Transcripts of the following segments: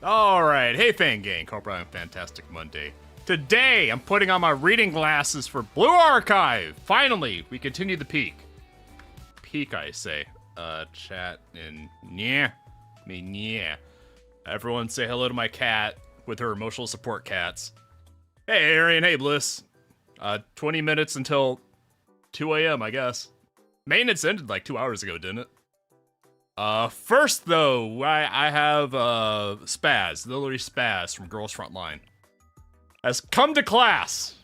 Alright, hey fan gang, hope you're having a fantastic Monday. Today, I'm putting on my reading glasses for Blue Archive! Finally, we continue the peak. Peak, I say. Chat and yeah. Everyone say hello to my cat with her emotional support cats. Hey, Arian, hey, Bliss. 20 minutes until 2 a.m., I guess. Maintenance ended like 2 hours ago, didn't it? First though, I have Spaz, literally Spaz from Girls Frontline, has come to class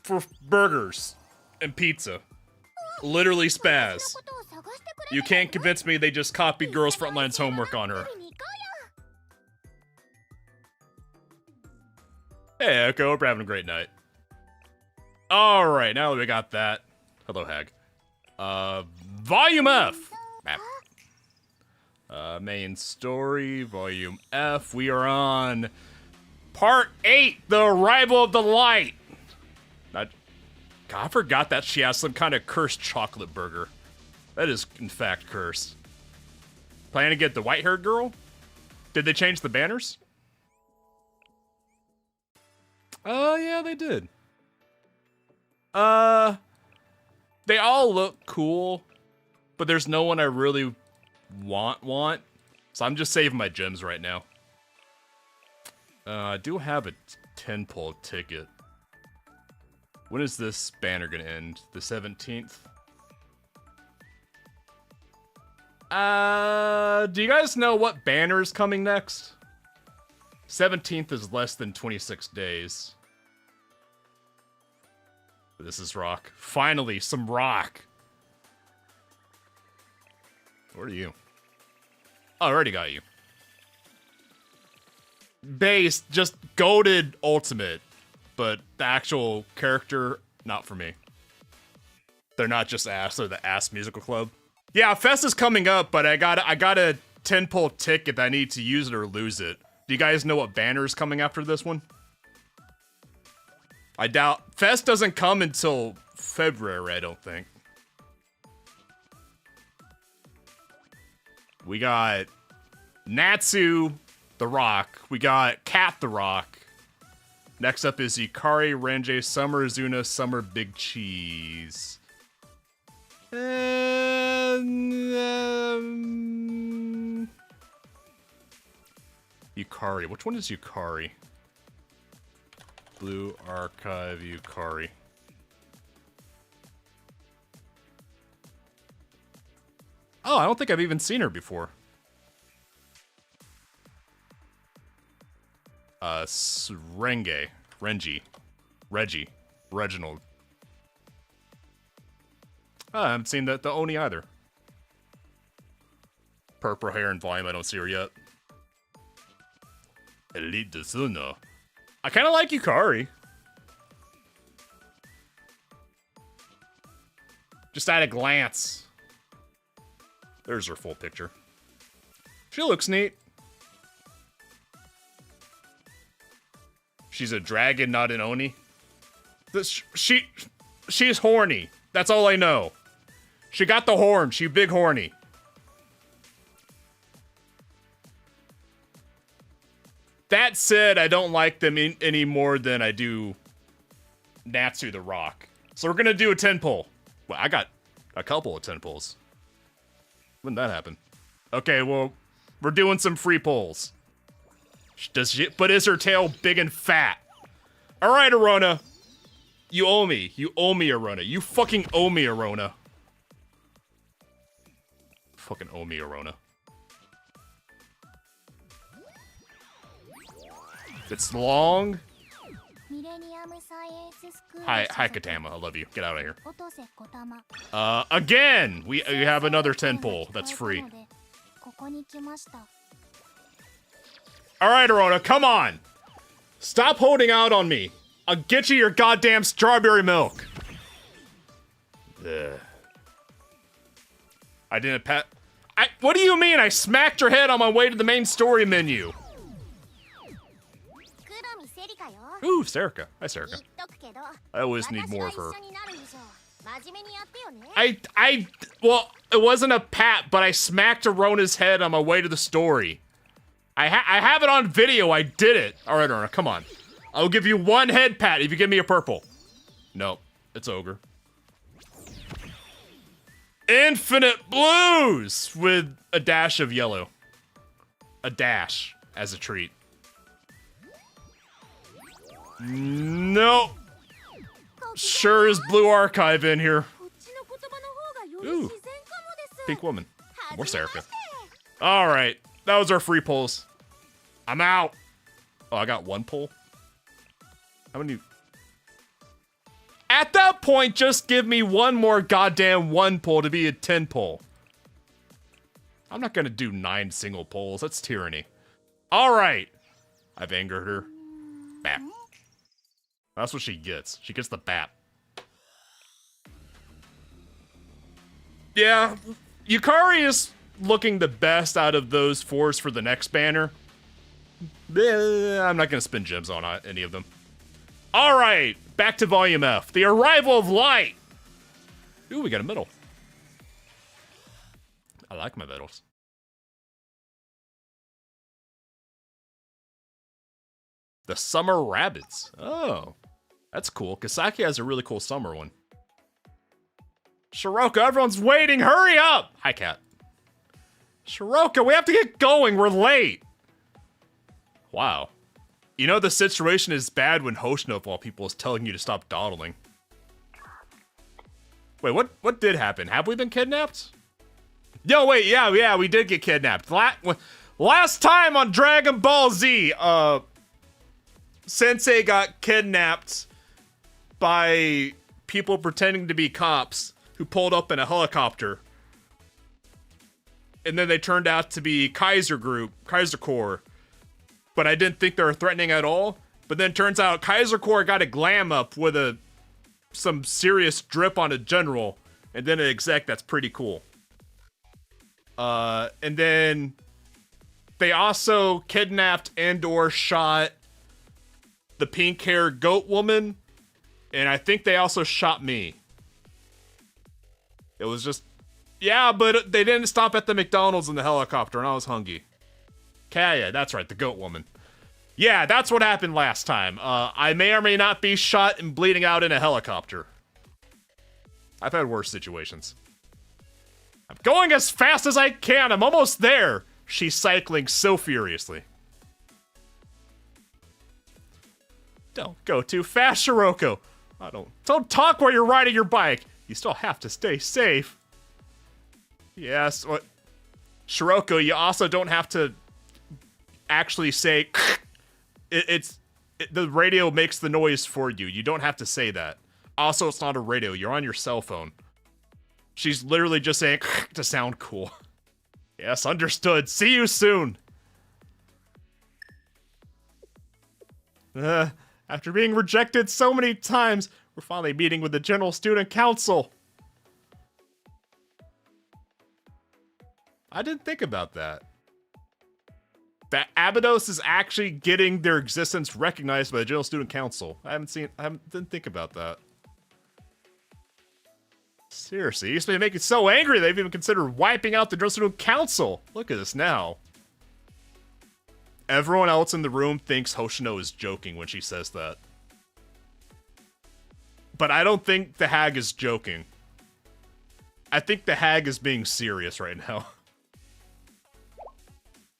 for burgers and pizza. Literally Spaz. You can't convince me they just copied Girls Frontline's homework on her. Hey Echo, hope you're having a great night. Alright, now that we got that. Hello, Hag. Volume F! Map. Main story, Volume F. We are on Part 8, The Arrival of the Light. God, I forgot that she has some kind of cursed chocolate burger. That is, in fact, cursed. Planning to get the white-haired girl? Did they change the banners? Oh, yeah, they did. They all look cool, but there's no one I really want. So I'm just saving my gems right now. I do have a 10-pull ticket. When is this banner gonna end? The 17th? Do you guys know what banner is coming next? 17th is less than 26 days. This is rock. Finally, some rock. Where are you? Oh, I already got you. Base, just goated ultimate. But the actual character, not for me. They're not just ass, they're the ass musical club. Yeah, Fest is coming up, but I got a 10-pull ticket that I need to use it or lose it. Do you guys know what banner is coming after this one? I doubt. Fest doesn't come until February, I don't think. We got Natsu the Rock. We got Cat the Rock. Next up is Ikari, Renjei, Summer Azuna, Summer Big Cheese. And Yukari. Which one is Yukari? Blue Archive Yukari. Oh, I don't think I've even seen her before. Renji, Reginald. Oh, I haven't seen the Oni either. Purple hair and volume, I don't see her yet. Elite Desuno. I kind of like Yukari. Just at a glance. There's her full picture. She looks neat. She's a dragon, not an Oni. She's horny. That's all I know. She got the horn. She big horny. That said, I don't like them any more than I do Natsu the Rock. So we're gonna do a 10-pull. Well, I got a couple of 10-pulls. When did that happen? Okay, well, we're doing some free pulls. But is her tail big and fat? Alright, Arona. You owe me. You owe me, Arona. You fucking owe me, Arona. Fucking owe me, Arona. It's long. Hi, Katama. I love you. Get out of here. Again, we have another 10-pull that's free. Alright, Arona, come on! Stop holding out on me! I'll get you your goddamn strawberry milk! Ugh. I didn't what do you mean? I smacked your head on my way to the main story menu! Ooh, Serica. Hi, Serica. I always need more of her. Well, it wasn't a pat, but I smacked Arona's head on my way to the story. I have it on video. I did it. All right, Arona, come on. I'll give you one head pat if you give me a purple. Nope, it's Ogre. Infinite blues with a dash of yellow. A dash as a treat. Nope. Sure is Blue Archive in here. Ooh. Pink woman. More Serica. Alright. That was our free pulls. I'm out. Oh, I got one pull? How many? At that point, just give me one more goddamn one pull to be a 10 pull. I'm not gonna do 9 single pulls. That's tyranny. Alright. I've angered her. Bap. That's what she gets. She gets the bap. Yeah, Yukari is looking the best out of those 4s for the next banner. I'm not gonna spend gems on any of them. Alright, back to Volume F. The Arrival of Light! Ooh, we got a medal. I like my medals. The Summer Rabbits. Oh, that's cool. Kasaki has a really cool summer one. Shiroka, everyone's waiting. Hurry up! Hi, Cat. Shiroka, we have to get going. We're late. Wow. You know the situation is bad when Hoshino, of all people, is telling you to stop dawdling. Wait, what did happen? Have we been kidnapped? Yo, wait, yeah, we did get kidnapped. Last time on Dragon Ball Z, Sensei got kidnapped by people pretending to be cops who pulled up in a helicopter. And then they turned out to be Kaiser Corps. But I didn't think they were threatening at all. But then turns out Kaiser Corps got a glam up with some serious drip on a general. And then an exec that's pretty cool. And then they also kidnapped and or shot the pink-haired goat woman. And I think they also shot me. It was just... Yeah, but they didn't stop at the McDonald's in the helicopter, and I was hungry. Kaya, that's right, the goat woman. Yeah, that's what happened last time. I may or may not be shot and bleeding out in a helicopter. I've had worse situations. I'm going as fast as I can. I'm almost there. She's cycling so furiously. Don't go too fast, Shiroko. Don't talk while you're riding your bike. You still have to stay safe. Yes, what? Shiroko, you also don't have to actually say the radio makes the noise for you. You don't have to say that. Also, it's not a radio. You're on your cell phone. She's literally just saying to sound cool. Yes, understood. See you soon. After being rejected so many times, we're finally meeting with the General Student Council. I didn't think about that. That Abydos is actually getting their existence recognized by the General Student Council. Didn't think about that. Seriously, you used to make it so angry they've even considered wiping out the General Student Council. Look at this now. Everyone else in the room thinks Hoshino is joking when she says that. But I don't think the hag is joking. I think the hag is being serious right now.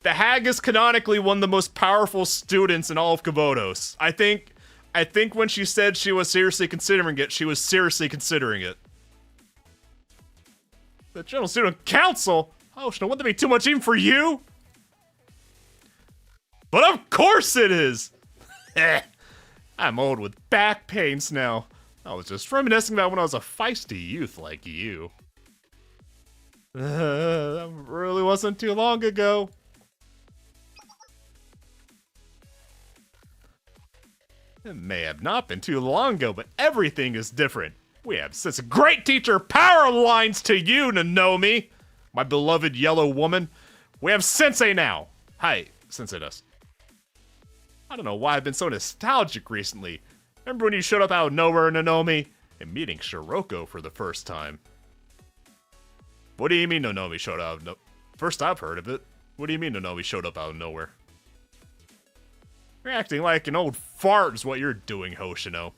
The hag is canonically one of the most powerful students in all of Kabotos. I think when she said she was seriously considering it, she was seriously considering it. The General Student Council? Oh, wouldn't that be too much even for you? But of course it is! I'm old with back pains now. I was just reminiscing about when I was a feisty youth like you. That really wasn't too long ago. It may have not been too long ago, but everything is different. We have such a great teacher, Powerlines to you, Nanomi, my beloved yellow woman. We have Sensei now. Hi, Sensei does. I don't know why I've been so nostalgic recently. Remember when you showed up out of nowhere, Nanomi, and meeting Shiroko for the first time? What do you mean Nonomi showed up? No, first I've heard of it. What do you mean Nonomi showed up out of nowhere? You're acting like an old fart is what you're doing, Hoshino.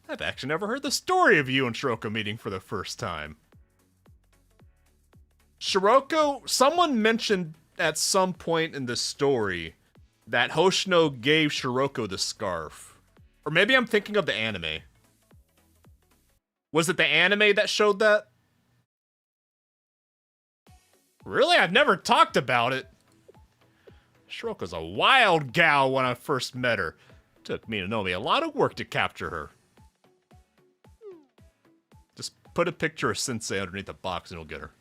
I've actually never heard the story of you and Shiroko meeting for the first time. Shiroko, someone mentioned at some point in the story that Hoshino gave Shiroko the scarf. Or maybe I'm thinking of the anime. Was it the anime that showed that? Really? I've never talked about it. Shiroko's a wild gal when I first met her. Took me to know me a lot of work to capture her. Just put a picture of Sensei underneath the box and you'll get her.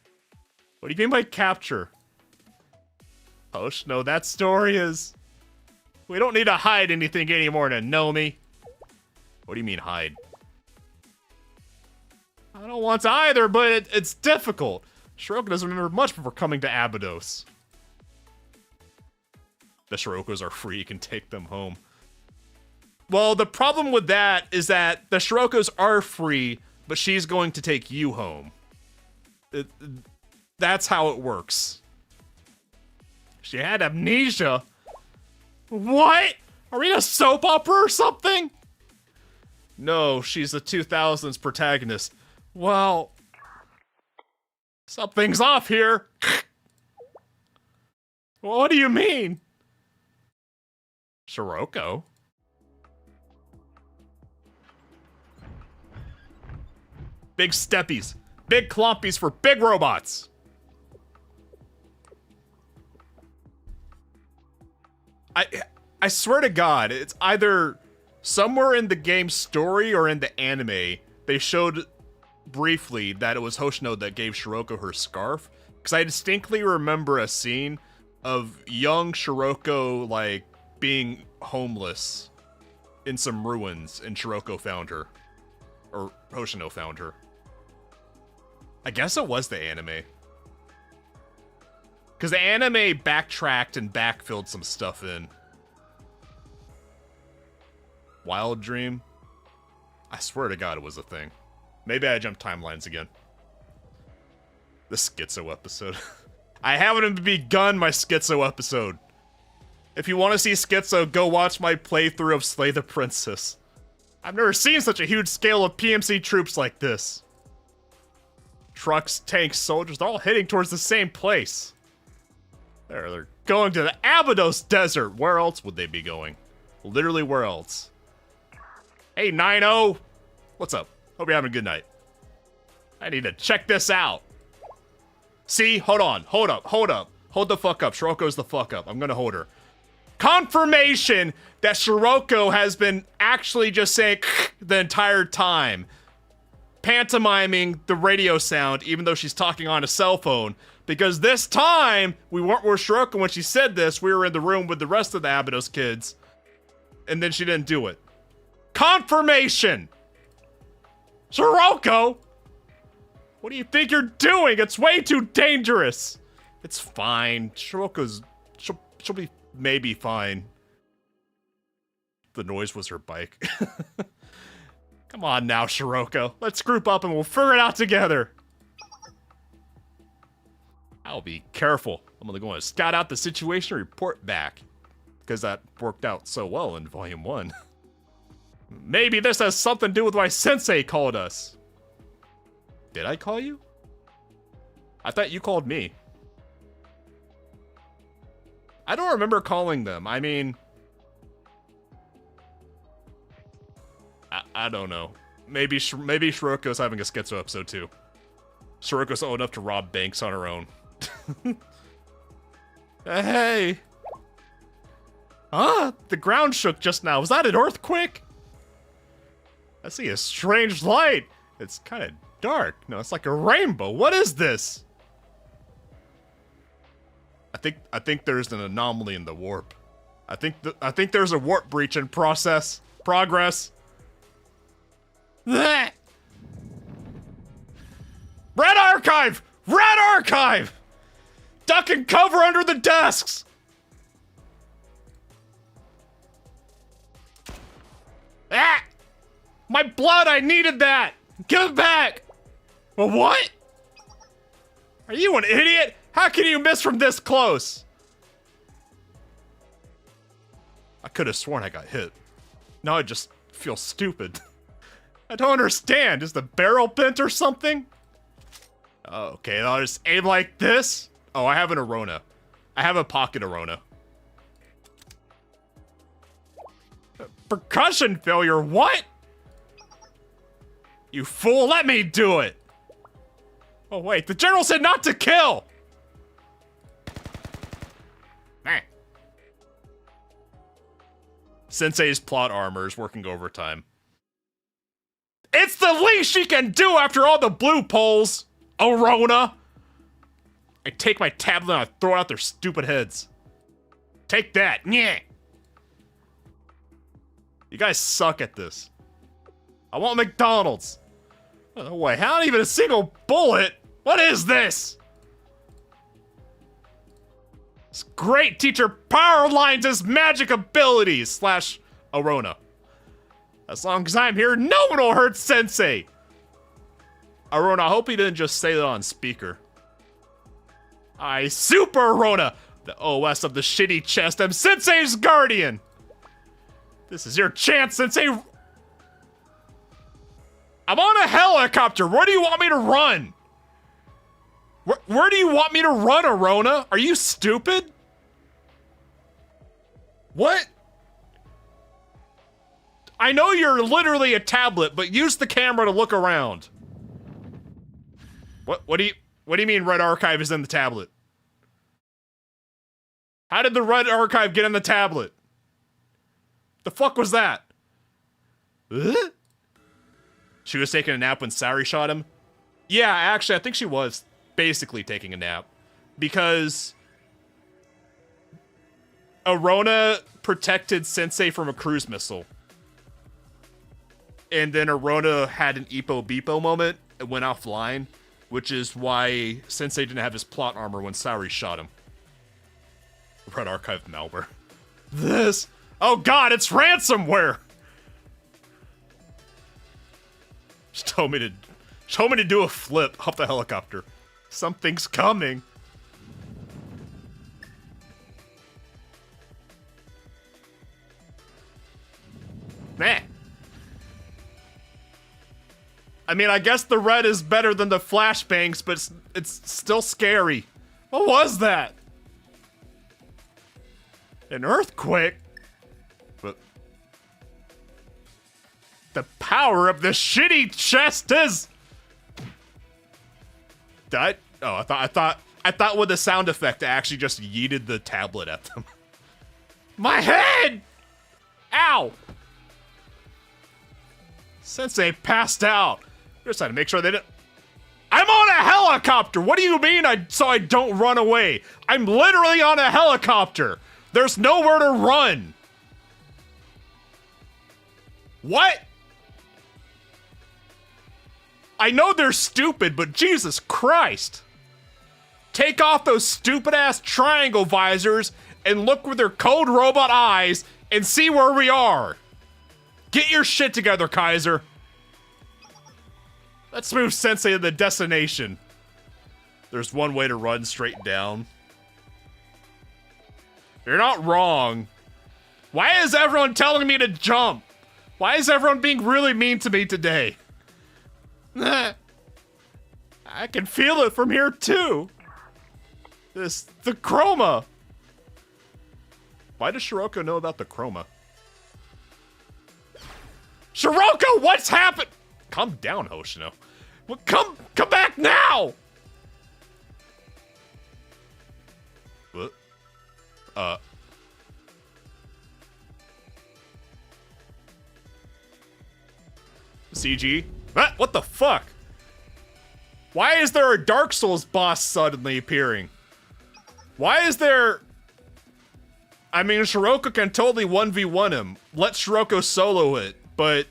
What do you mean by capture? Hoshino, that story is... We don't need to hide anything anymore to know me. What do you mean hide? I don't want to either, but it's difficult. Shiroko doesn't remember much before coming to Abydos. The Shirokos are free, you can take them home. Well, the problem with that is that the Shirokos are free, but she's going to take you home. That's how it works. She had amnesia. What? Are we in a soap opera or something? No, she's the 2000s protagonist. Well, something's off here. What do you mean? Shiroko? Big steppies. Big clompies for big robots. I swear to God, it's either somewhere in the game's story or in the anime, they showed briefly that it was Hoshino that gave Shiroko her scarf. Because I distinctly remember a scene of young Shiroko, like, being homeless in some ruins, and Shiroko found her. Or Hoshino found her. I guess it was the anime. Because the anime backtracked and backfilled some stuff in. Wild Dream? I swear to God it was a thing. Maybe I jumped timelines again. The Schizo episode. I haven't even begun my Schizo episode. If you want to see Schizo, go watch my playthrough of Slay the Princess. I've never seen such a huge scale of PMC troops like this. Trucks, tanks, soldiers, they're all heading towards the same place. They're going to the Abydos Desert. Where else would they be going? Literally, where else? Hey, 9-0. What's up? Hope you're having a good night. I need to check this out. See? Hold on. Hold up. Hold up. Hold the fuck up. Shiroko's the fuck up. I'm gonna hold her. Confirmation that Shiroko has been actually just saying the entire time. Pantomiming the radio sound, even though she's talking on a cell phone. Because this time, we weren't with Shiroko when she said this. We were in the room with the rest of the Abydos kids. And then she didn't do it. Confirmation! Shiroko! What do you think you're doing? It's way too dangerous! It's fine. Shiroko's... She'll be maybe fine. The noise was her bike. Come on now, Shiroko. Let's group up and we'll figure it out together. I'll be careful. I'm only going to scout out the situation and report back. Because that worked out so well in Volume 1. Maybe this has something to do with why Sensei called us. Did I call you? I thought you called me. I don't remember calling them. I mean... I don't know. Maybe Shiroko's having a Schizo episode too. Shiroko's old enough to rob banks on her own. Hey! Huh? The ground shook just now. Was that an earthquake? I see a strange light. It's kind of dark. No, it's like a rainbow. What is this? I think there's an anomaly in the warp. I think there's a warp breach in progress. Bleh. Red Archive! Red Archive! Duck and cover under the desks! Ah! My blood, I needed that! Give it back! A what? Are you an idiot? How can you miss from this close? I could have sworn I got hit. Now I just feel stupid. I don't understand. Is the barrel bent or something? Okay, I'll just aim like this. Oh, I have an Arona. I have a pocket Arona. Percussion failure, what? You fool, let me do it! Oh wait, the general said not to kill! Man. Sensei's plot armor is working overtime. It's the least she can do after all the blue polls, Arona! I take my tablet and I throw it out their stupid heads. Take that, yeah. You guys suck at this. I want McDonald's. Oh wait, not even a single bullet? What is this? It's great, teacher Powerlines' magic abilities slash Arona. As long as I'm here, no one will hurt Sensei. Arona, I hope he didn't just say that on speaker. I super Arona, the OS of the shitty chest. I'm Sensei's guardian. This is your chance, Sensei. I'm on a helicopter. Where do you want me to run? Where do you want me to run, Arona? Are you stupid? What? I know you're literally a tablet, but use the camera to look around. What do you mean Red Archive is in the tablet? How did the Red Archive get in the tablet? The fuck was that? She was taking a nap when Sari shot him? Yeah, actually, I think she was basically taking a nap. Because Arona protected Sensei from a cruise missile. And then Arona had an Ippo Beepo moment and went offline, which is why Sensei didn't have his plot armor when Sari shot him. Red Archive malware. This. Oh god, it's ransomware! She told me to do a flip off the helicopter. Something's coming. Meh. I mean, I guess the red is better than the flashbangs, but it's still scary. What was that? An earthquake? But the power of the shitty chest is... That? Oh, I thought with the sound effect, I actually just yeeted the tablet at them. My head! Ow! Sensei passed out. Just had to make sure they didn't... I'm on a helicopter! What do you mean so I don't run away? I'm literally on a helicopter! There's nowhere to run! What? I know they're stupid, but Jesus Christ! Take off those stupid-ass triangle visors and look with their cold robot eyes and see where we are! Get your shit together, Kaiser! Let's move Sensei to the destination. There's one way to run straight down. You're not wrong. Why is everyone telling me to jump? Why is everyone being really mean to me today? I can feel it from here too. The chroma. Why does Shiroko know about the chroma? Shiroko, what's happened? Calm down, Hoshino. Well, come back now! What? CG? What the fuck? Why is there a Dark Souls boss suddenly appearing? Why is there... I mean, Shiroko can totally 1v1 him. Let Shiroko solo it, but...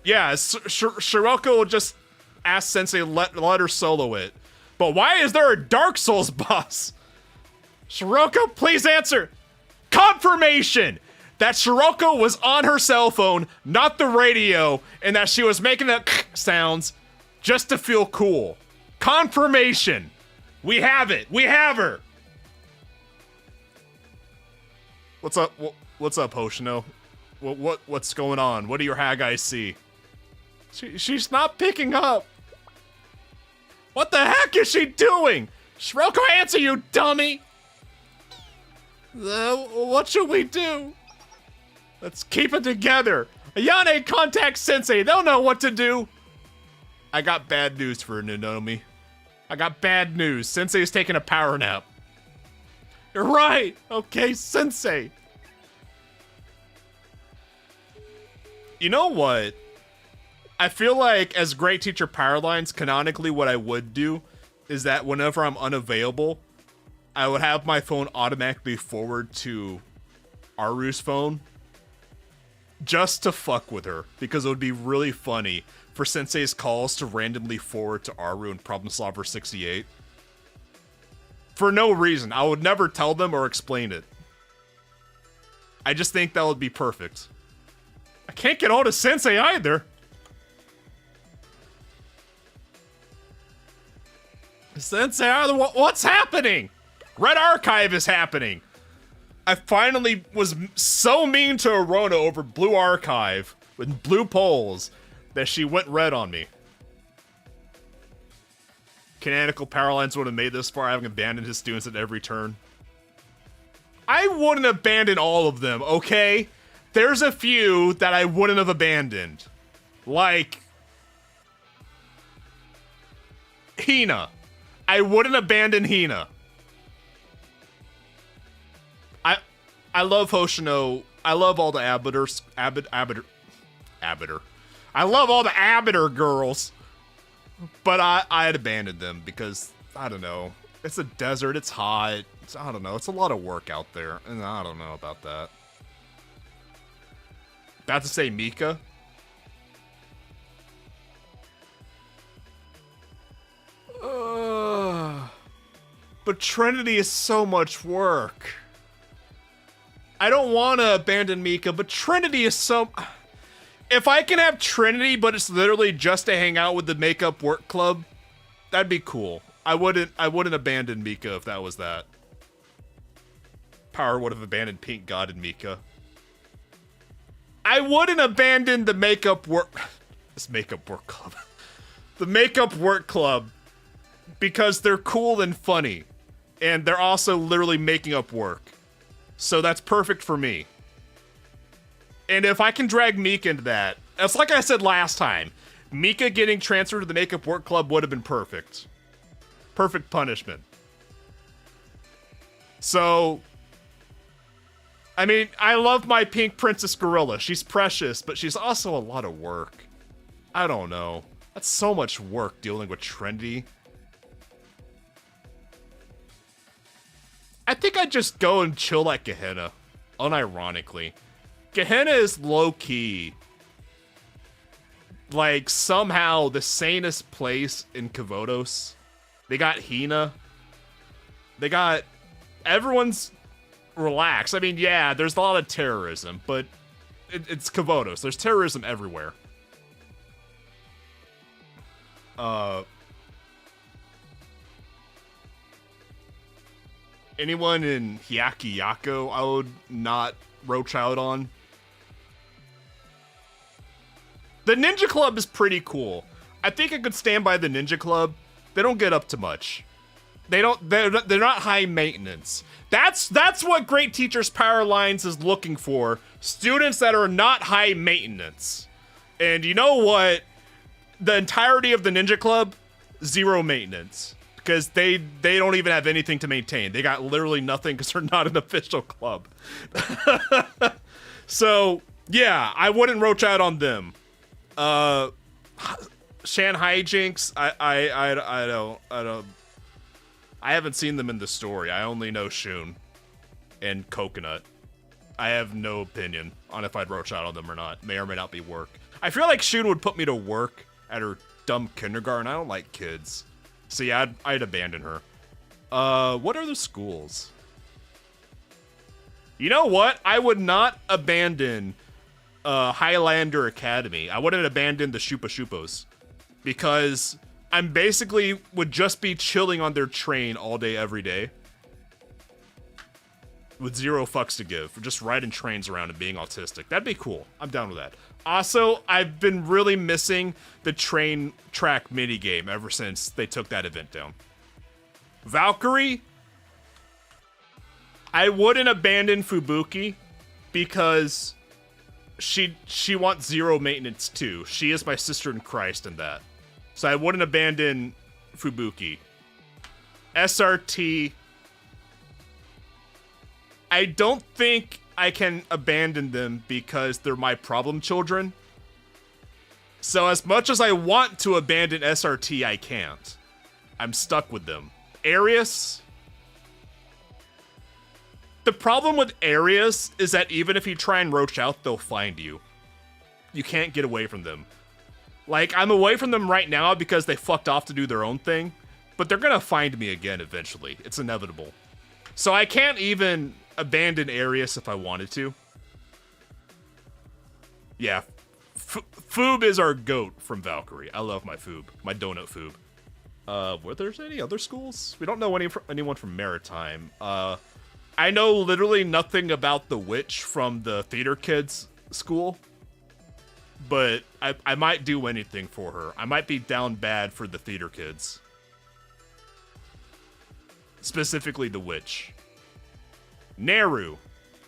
Yeah, Shiroko will just ask Sensei let her solo it. But why is there a Dark Souls boss? Shiroko, please answer! Confirmation! That Shiroko was on her cell phone, not the radio, and that she was making the sounds just to feel cool. Confirmation. We have it. We have her. What's up? What's up, Hoshino? What's going on? What do your hag eyes see? She's not picking up. What the heck is she doing? Shiroko, answer, you dummy! What should we do? Let's keep it together. Ayane, contact Sensei. They'll know what to do. I got bad news for Nonomi. I got bad news. Sensei's taking a power nap. You're right. Okay, Sensei. You know what? I feel like as Great Teacher Powerlines, canonically what I would do is that whenever I'm unavailable, I would have my phone automatically forward to Aru's phone just to fuck with her, because it would be really funny for Sensei's calls to randomly forward to Aru and Problem Solver 68. For no reason. I would never tell them or explain it. I just think that would be perfect. I can't get hold of Sensei either. Sensei, what's happening? Red Archive is happening. I finally was so mean to Arona over Blue Archive with blue polls that she went red on me. Canonical Powerlines would have made this far, having abandoned his students at every turn. I wouldn't abandon all of them, okay? There's a few that I wouldn't have abandoned. Like Hina. I wouldn't abandon Hina. I love Hoshino. I love all the Abiter. I love all the Abiter girls. But I had abandoned them because, I don't know. It's a desert, it's hot. I don't know, it's a lot of work out there. And I don't know about that. About to say Mika. But Trinity is so much work. I don't want to abandon Mika, but Trinity is so... If I can have Trinity, but it's literally just to hang out with the makeup work club, that'd be cool. I wouldn't abandon Mika if that was that. Power would have abandoned Pink God and Mika. I wouldn't abandon the makeup work... This makeup work club. The makeup work club. Because they're cool and funny. And they're also literally making up work. So that's perfect for me. And if I can drag Mika into that, it's like I said last time. Mika getting transferred to the makeup work club would have been perfect. Perfect punishment. So... I mean, I love my pink princess gorilla. She's precious, but she's also a lot of work. I don't know. That's so much work dealing with Trinity. I think I'd just go and chill at Gehenna. Unironically. Gehenna is low-key. Like, somehow the sanest place in Kavodos. They got Hina. They got... Everyone's relaxed. I mean, yeah, there's a lot of terrorism, but it's Kavodos. There's terrorism everywhere. Anyone in Hyaki Yako, I would not roach out on. The Ninja Club is pretty cool. I think I could stand by the Ninja Club. They don't get up to much. They're not high maintenance. That's what Great Teachers Powerlines is looking for. Students that are not high maintenance. And you know what? The entirety of the Ninja Club, zero maintenance. Because they don't even have anything to maintain. They got literally nothing because they're not an official club. So, yeah, I wouldn't roach out on them. Shan Hijinks, I don't. I haven't seen them in the story. I only know Shun and Coconut. I have no opinion on if I'd roach out on them or not. May or may not be work. I feel like Shun would put me to work at her dumb kindergarten. I don't like kids. So yeah, I'd abandon her. What are the schools? You know what? I would not abandon Highlander Academy. I wouldn't abandon the Shupa Shupos. Because I'm basically would just be chilling on their train all day, every day. With zero fucks to give. For just riding trains around and being autistic. That'd be cool. I'm down with that. Also, I've been really missing the train track minigame ever since they took that event down. Valkyrie? I wouldn't abandon Fubuki because she wants zero maintenance too. She is my sister in Christ in that. So I wouldn't abandon Fubuki. SRT. I don't think I can abandon them because they're my problem children. So as much as I want to abandon SRT, I can't. I'm stuck with them. Arius? The problem with Arius is that even if you try and roach out, they'll find you. You can't get away from them. Like, I'm away from them right now because they fucked off to do their own thing, but they're gonna find me again eventually. It's inevitable. So I can't even abandon Arius if I wanted to. Yeah. Foob is our goat from Valkyrie. I love my Foob. My donut Foob. Were there any other schools? We don't know anyone from Maritime. I know literally nothing about the witch from the theater kids school. But I might do anything for her. I might be down bad for the theater kids. Specifically the witch. Neru.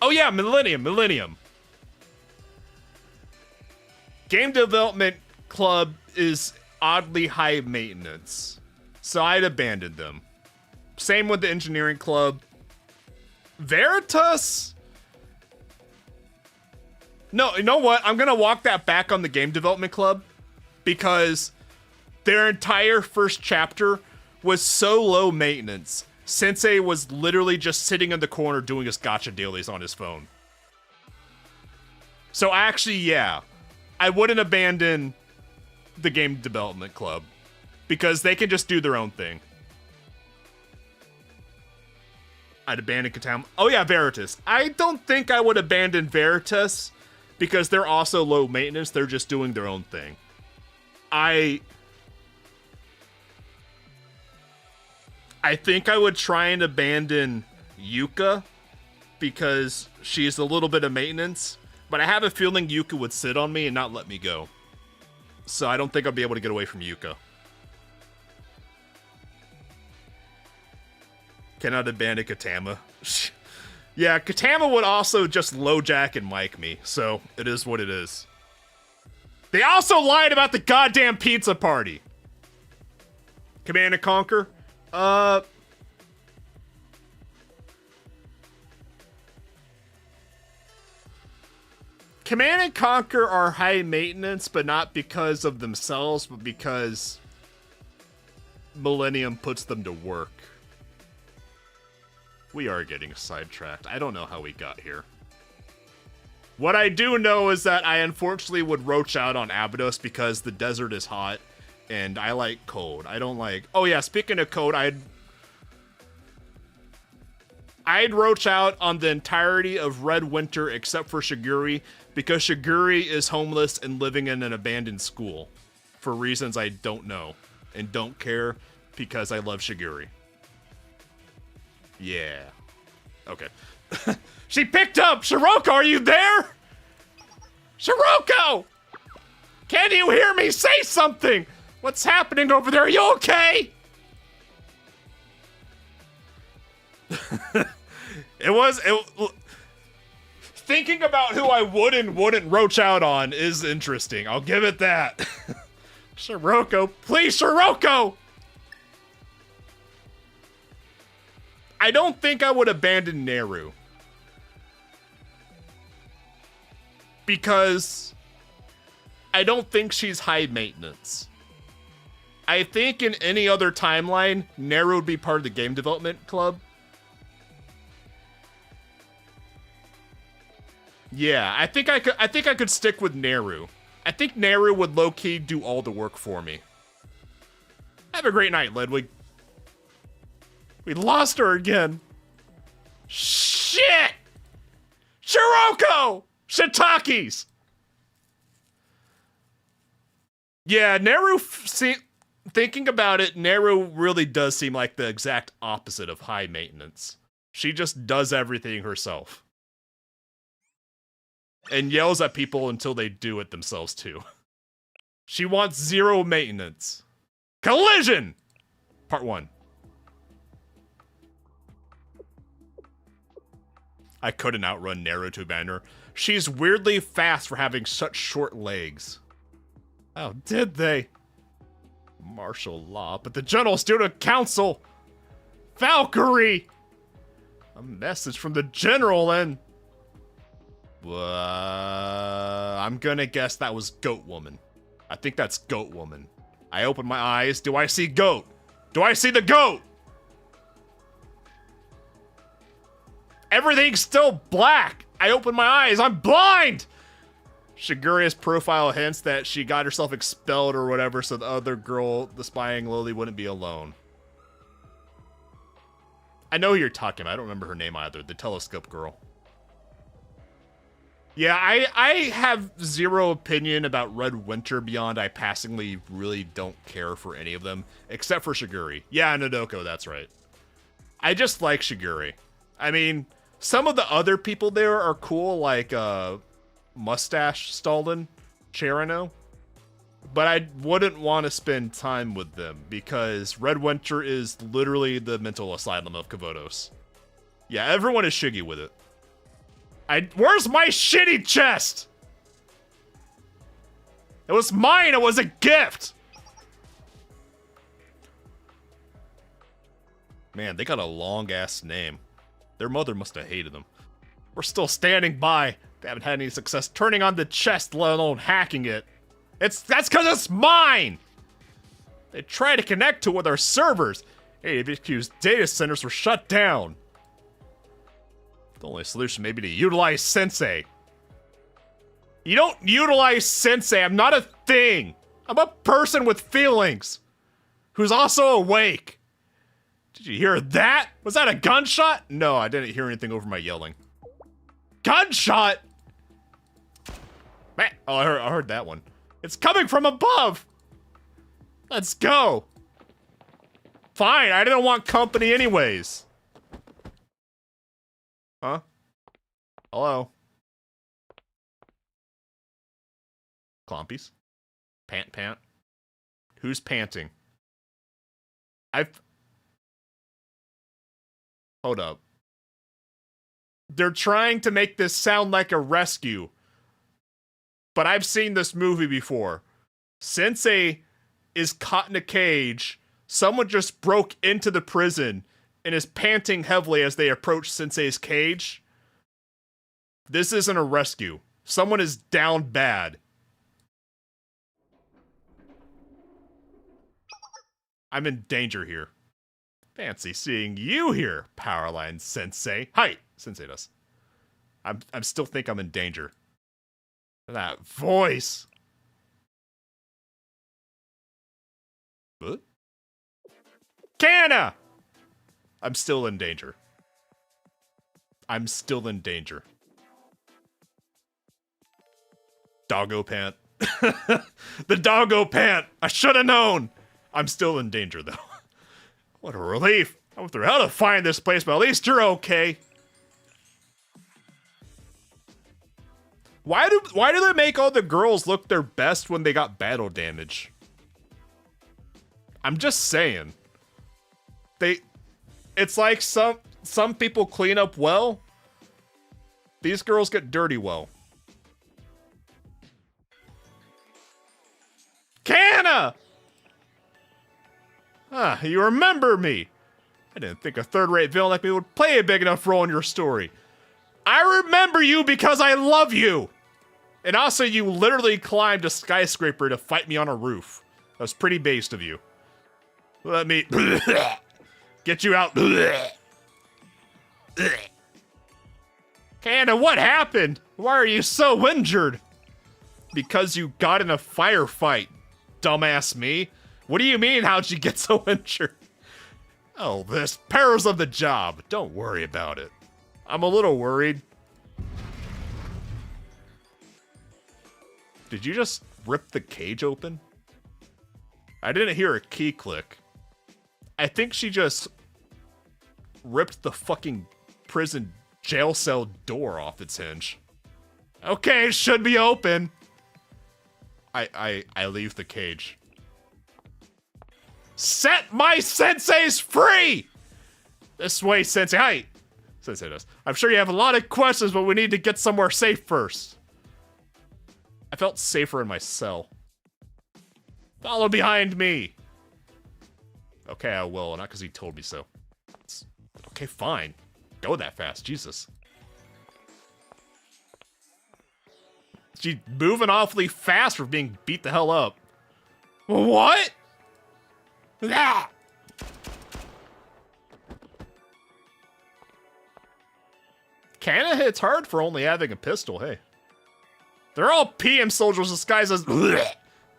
Oh yeah, Millennium. Game development club is oddly high maintenance. So I'd abandon them. Same with the engineering club. Veritas? No, you know what? I'm gonna walk that back on the game development club because their entire first chapter was so low maintenance. Sensei was literally just sitting in the corner doing his gacha dailies on his phone. So actually, yeah, I wouldn't abandon the game development club because they can just do their own thing. I'd abandon Katama. Oh yeah, Veritas. I don't think I would abandon Veritas because they're also low maintenance. They're just doing their own thing. I think I would try and abandon Yuka because she's a little bit of maintenance, but I have a feeling Yuka would sit on me and not let me go. So I don't think I'll be able to get away from Yuka. Cannot abandon Katama. Yeah, Katama would also just LoJack and Mike me, so it is what it is. They also lied about the goddamn pizza party. Command and Conquer? Command and Conquer are high maintenance, but not because of themselves, but because Millennium puts them to work. We are getting sidetracked. I don't know how we got here. What I do know is that I unfortunately would roach out on Abydos because the desert is hot, and I like cold. I don't like... Oh yeah, speaking of cold, I'd roach out on the entirety of Red Winter except for Shiguri, because Shiguri is homeless and living in an abandoned school. For reasons I don't know, and don't care, because I love Shiguri. Yeah. Okay. She picked up! Shiroko, are you there? Shiroko! Can you hear me? Say something! What's happening over there? Are you okay? Thinking about who I would and wouldn't roach out on is interesting. I'll give it that. Shiroko, please, Shiroko! I don't think I would abandon Neru. Because I don't think she's high maintenance. I think in any other timeline, Neru would be part of the game development club. Yeah, I think I could stick with Neru. I think Neru would low-key do all the work for me. Have a great night, Ludwig. We lost her again. Shit! Shiroko! Shiitakes! Yeah, Neru thinking about it, Neru really does seem like the exact opposite of high maintenance. She just does everything herself. And yells at people until they do it themselves too. She wants zero maintenance. Collision! Part 1. I couldn't outrun Neru to banner. She's weirdly fast for having such short legs. How did they? Martial law, but the General Student Council! Valkyrie! A message from the General and... I'm gonna guess that was Goat Woman. I think that's Goat Woman. I open my eyes. Do I see Goat? Do I see the goat? Everything's still black. I open my eyes. I'm blind! Shiguria's profile hints that she got herself expelled or whatever so the other girl, the spying Lily, wouldn't be alone. I know who you're talking about. I don't remember her name either. The telescope girl. Yeah, I have zero opinion about Red Winter beyond I passingly really don't care for any of them, except for Shiguri. Yeah, Nodoko, that's right. I just like Shiguri. I mean, some of the other people there are cool, like Mustache Stalin, Cherino, but I wouldn't want to spend time with them because Red Winter is literally the mental asylum of Kavotos. Yeah, everyone is shiggy with it. Where's my shitty chest? It was mine, it was a gift! Man, they got a long-ass name. Their mother must have hated them. We're still standing by. They haven't had any success turning on the chest, let alone hacking it. That's because it's mine! They tried to connect to it with our servers. AVQ's data centers were shut down. The only solution may be to utilize Sensei. You don't utilize Sensei. I'm not a thing. I'm a person with feelings. Who's also awake. Did you hear that? Was that a gunshot? No, I didn't hear anything over my yelling. Gunshot? Man, oh, I heard that one. It's coming from above. Let's go. Fine, I didn't want company anyways. Huh? Hello? Clompies? Pant. Who's panting? Hold up. They're trying to make this sound like a rescue. But I've seen this movie before. Sensei is caught in a cage. Someone just broke into the prison and is panting heavily as they approach Sensei's cage. This isn't a rescue. Someone is down bad. I'm in danger here. Fancy seeing you here, Powerlines Sensei. Hi, Sensei does. I still think I'm in danger. That voice. What? Kana! I'm still in danger. I'm still in danger. Doggo pant. The doggo pant! I should have known! I'm still in danger, though. What a relief. I went through hell to find this place, but at least you're okay. Why do they make all the girls look their best when they got battle damage? I'm just saying. It's like some people clean up well. These girls get dirty well. Kana! Ah, you remember me. I didn't think a third-rate villain like me would play a big enough role in your story. I remember you because I love you! And also, you literally climbed a skyscraper to fight me on a roof. That was pretty based of you. Let me get you out. Kana, what happened? Why are you so injured? Because you got in a firefight, dumbass me. What do you mean, how'd you get so injured? Oh, this perils of the job. Don't worry about it. I'm a little worried. Did you just rip the cage open? I didn't hear a key click. I think she just ripped the fucking prison jail cell door off its hinge. Okay, it should be open. I leave the cage. Set my senseis free! This way, sensei. Hi! Sensei does. I'm sure you have a lot of questions, but we need to get somewhere safe first. I felt safer in my cell. Follow behind me! Okay, I will. Not because he told me so. Okay, fine. Go that fast. Jesus. She's moving awfully fast for being beat the hell up. What? Ah! Kinda hits hard for only having a pistol, hey. They're all PM soldiers disguised as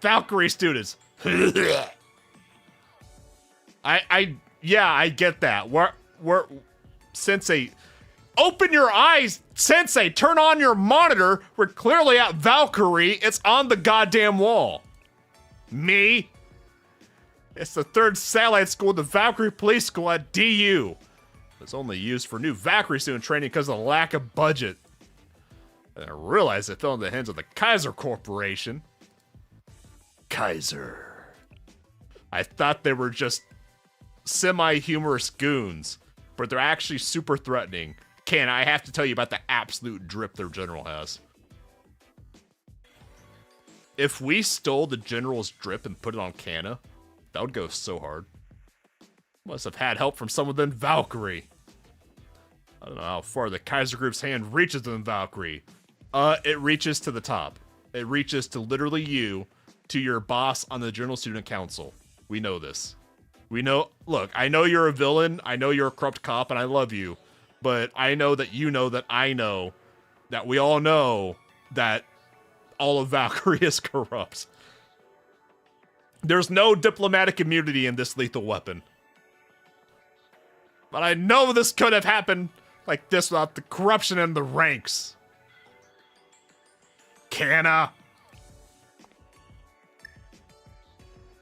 Valkyrie students. Yeah, I get that. We're Sensei, open your eyes, Sensei, turn on your monitor. We're clearly at Valkyrie. It's on the goddamn wall. Me? It's the 3rd satellite school, the Valkyrie Police School at DU. It's only used for new Valkyrie student training because of the lack of budget. And I realized it fell in the hands of the Kaiser Corporation. Kaiser. I thought they were just semi-humorous goons, but they're actually super threatening. Ken, I have to tell you about the absolute drip their general has. If we stole the general's drip and put it on Kanna, that would go so hard. Must have had help from someone than Valkyrie. I don't know how far the Kaiser Group's hand reaches than Valkyrie. It reaches to the top. It reaches to literally you, to your boss on the General Student Council. We know this. We know, look, I know you're a villain, I know you're a corrupt cop, and I love you, but I know that you know that I know that we all know that all of Valkyrie is corrupt. There's no diplomatic immunity in this lethal weapon. But I know this could have happened like this without the corruption in the ranks. Kanna.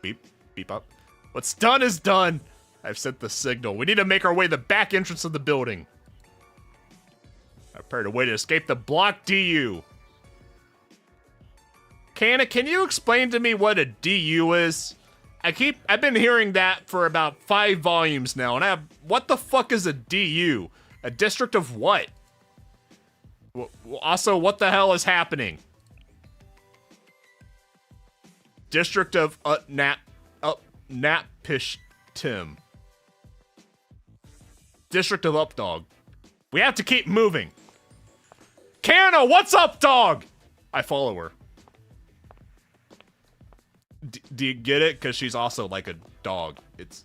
Beep, beep up. What's done is done. I've sent the signal. We need to make our way to the back entrance of the building. I prepared a way to escape the block DU. Kanna, can you explain to me what a DU is? I've been hearing that for about 5 volumes now, and what the fuck is a DU? A district of what? Also, what the hell is happening? District of Napishtim. District of Updog. We have to keep moving. Kanna, what's up, dog? I follow her. Do you get it? Because she's also like a dog. It's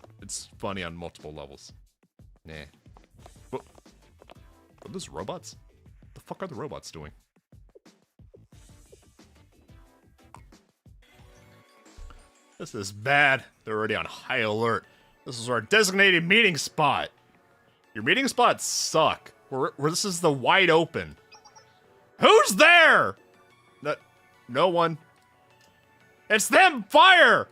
funny on multiple levels. Nah. What are those robots? What the fuck are the robots doing? This is bad. They're already on high alert. This is our designated meeting spot. Your meeting spots suck. Where this is the wide open. Who's there? No one. It's them! Fire!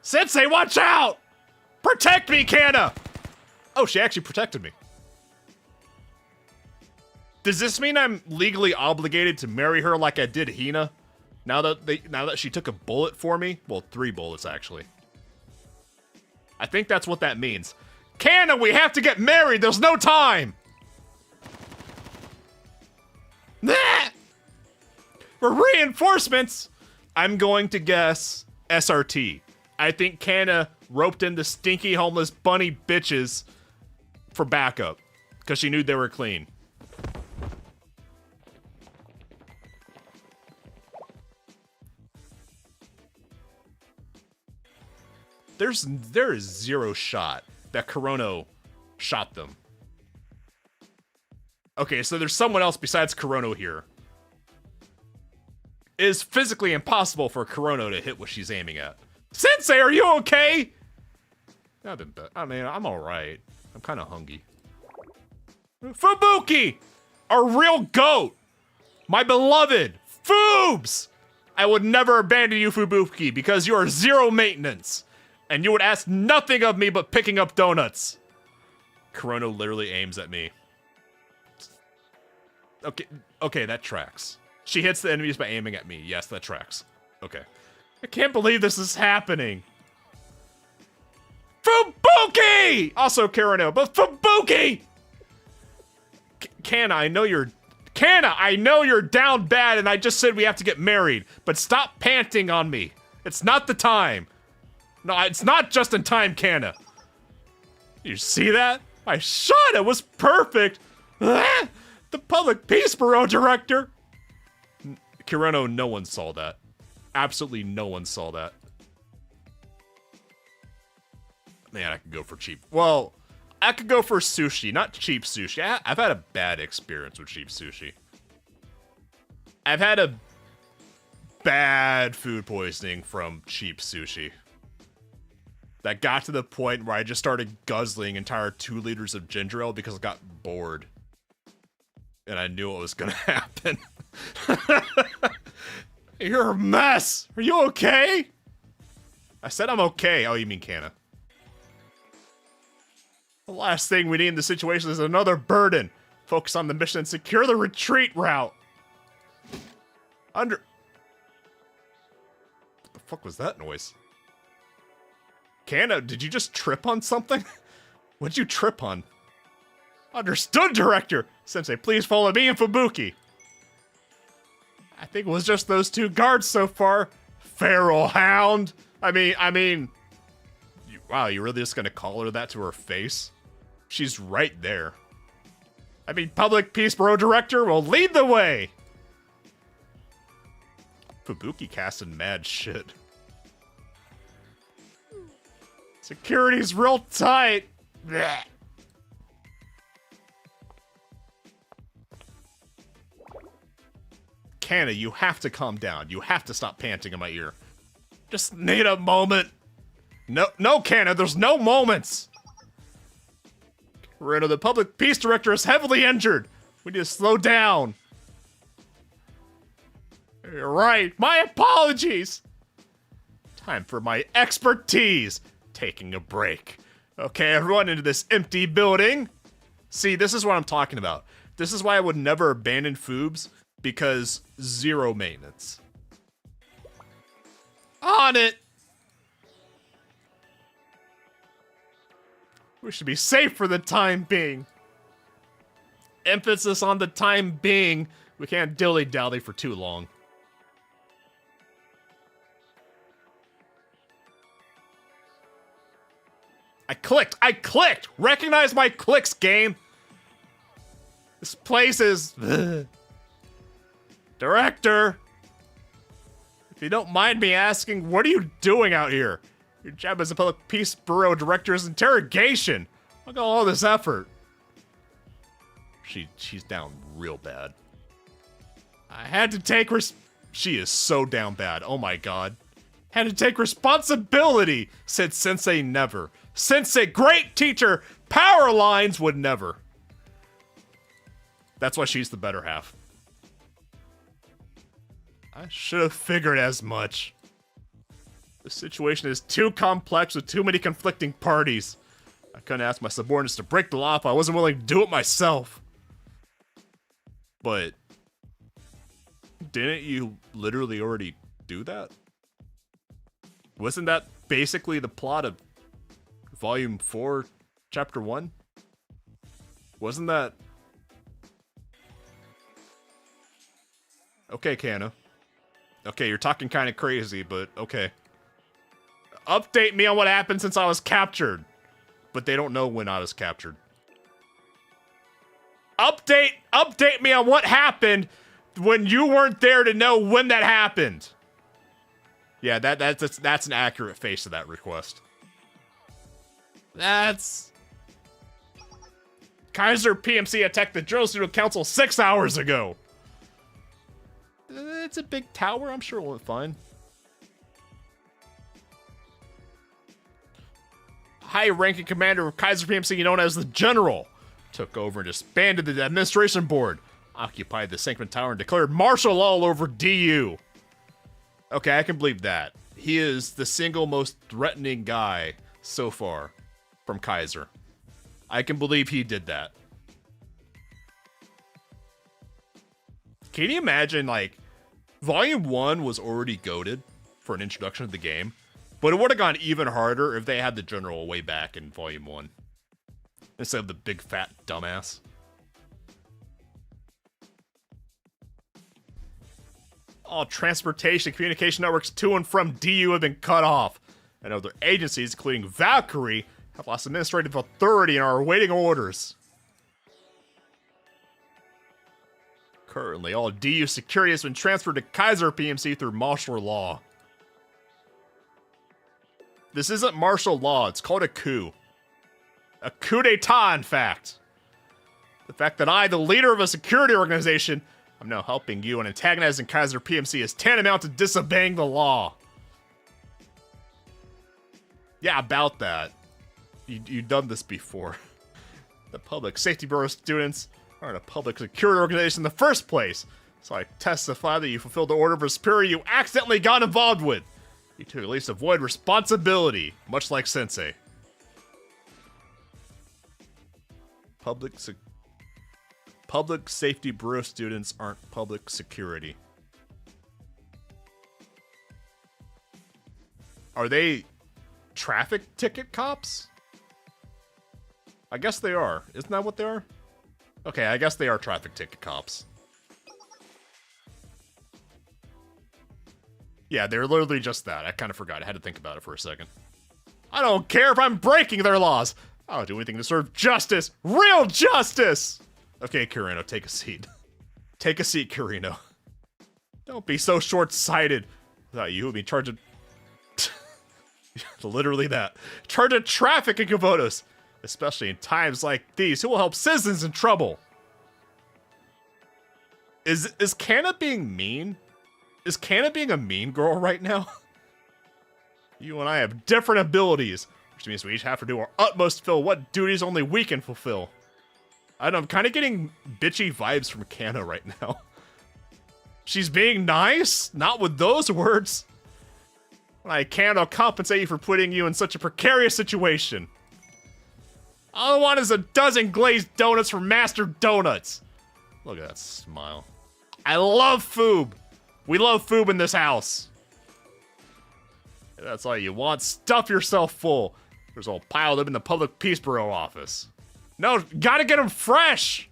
Sensei, watch out! Protect me, Kanna! Oh, she actually protected me. Does this mean I'm legally obligated to marry her like I did Hina? Now that she took a bullet for me? Well, 3 bullets, actually. I think that's what that means. Kanna, we have to get married! There's no time! Nah! For reinforcements, I'm going to guess SRT. I think Kanna roped in the stinky homeless bunny bitches for backup because she knew they were clean. There is 0 shot that Kurono shot them. Okay, so there's someone else besides Kurono here. It is physically impossible for Kurono to hit what she's aiming at. Sensei, are you okay? I mean, I'm alright. I'm kind of hungry. Fubuki! A real goat! My beloved! Foobs! I would never abandon you, Fubuki, because you are zero maintenance. And you would ask nothing of me but picking up donuts. Kurono literally aims at me. Okay, that tracks. She hits the enemies by aiming at me. Yes, that tracks. Okay. I can't believe this is happening. Fubuki! Also Kurono, but Fubuki! Kana, I know you're down bad and I just said we have to get married, but stop panting on me. It's not the time. No, it's not just in time, Kana. You see that? My shot, it was perfect. The Public Peace Bureau director. Kurono, no one saw that. Absolutely no one saw that. Man, I could go for cheap. Well, I could go for sushi, not cheap sushi. I've had a bad experience with cheap sushi. I've had a bad food poisoning from cheap sushi. That got to the point where I just started guzzling entire 2 liters of ginger ale because I got bored. And I knew what was gonna happen. You're a mess! Are you okay? I said I'm okay. Oh, you mean Kana. The last thing we need in this situation is another burden. Focus on the mission and secure the retreat route. What the fuck was that noise? Kana, did you just trip on something? What'd you trip on? Understood, Director! Sensei, please follow me and Fubuki. I think it was just those 2 guards so far. Feral hound! I mean... Wow, you're really just gonna call her that to her face? She's right there. I mean, Public Peace Bureau Director will lead the way! Fubuki casted mad shit. Security's real tight! Blech. Kana, you have to calm down. You have to stop panting in my ear. Just need a moment. No, Kana, there's no moments. Kurono, the Public Peace Director is heavily injured. We need to slow down. You're right. My apologies. Time for my expertise. Taking a break. Okay, everyone, into this empty building. See, this is what I'm talking about. This is why I would never abandon Foobs, because zero maintenance. On it! We should be safe for the time being. Emphasis on the time being. We can't dilly-dally for too long. I clicked! Recognize my clicks, game! This place is... Director! If you don't mind me asking, what are you doing out here? Your job as a Public Peace Bureau Director is interrogation. Look at all this effort. She's down real bad. I had to take She is so down bad. Oh my god. Had to take responsibility, said Sensei never. Sensei, great teacher, Powerlines would never. That's why she's the better half. I should have figured as much. The situation is too complex with too many conflicting parties. I couldn't ask my subordinates to break the law if I wasn't willing to do it myself. But didn't you literally already do that? Wasn't that basically the plot of Volume 4, Chapter 1? Wasn't that... Okay, Kana. Okay, you're talking kind of crazy, but okay. Update me on what happened since I was captured. But they don't know when I was captured. Update me on what happened when you weren't there to know when that happened. Yeah, that's an accurate face of that request. That's... Kaiser PMC attacked the Journal Studio Council 6 hours ago. It's a big tower. I'm sure it went fine. High-ranking commander of Kaiser PMC, known as the General, took over and disbanded the administration board, occupied the Sanctum Tower, and declared martial law over DU. Okay, I can believe that. He is the single most threatening guy so far from Kaiser. I can believe he did that. Can you imagine, like, Volume 1 was already goated for an introduction to the game, but it would have gone even harder if they had the general way back in Volume 1. Instead of the big fat dumbass. All transportation and communication networks to and from DU have been cut off, and other agencies, including Valkyrie, have lost administrative authority and are awaiting orders. Currently, all DU security has been transferred to Kaiser PMC through martial law. This isn't martial law, it's called a coup. A coup d'etat, in fact. The fact that I, the leader of a security organization, I'm now helping you and antagonizing Kaiser PMC is tantamount to disobeying the law. Yeah, about that. You've done this before. The Public Safety Bureau students aren't a public security organization in the first place, so I testify that you fulfilled the order of a superior you accidentally got involved with. You two at least avoid responsibility, much like Sensei. Public Safety Bureau students aren't public security. Are they traffic ticket cops? I guess they are. Isn't that what they are? Okay, I guess they are traffic ticket cops. Yeah, they're literally just that. I kind of forgot. I had to think about it for a second. I don't care if I'm breaking their laws. I'll do anything to serve justice. Real justice! Okay, Kirino, take a seat. Take a seat, Kirino. Don't be so short-sighted. Without you would be charged of... literally that. Charged of traffic in Kavotos. Especially in times like these, who will help citizens in trouble? Is Kana being mean? Is Kana being a mean girl right now? You and I have different abilities, which means we each have to do our utmost to fill what duties only we can fulfill. I don't know, I'm kind of getting bitchy vibes from Kana right now. She's being nice? Not with those words. I cannot compensate you for putting you in such a precarious situation. All I want is a dozen glazed donuts from Master Donuts. Look at that smile. I love Foob. We love Foob in this house. If that's all you want, stuff yourself full. There's all piled up in the Public Peace Bureau office. No, gotta get them fresh.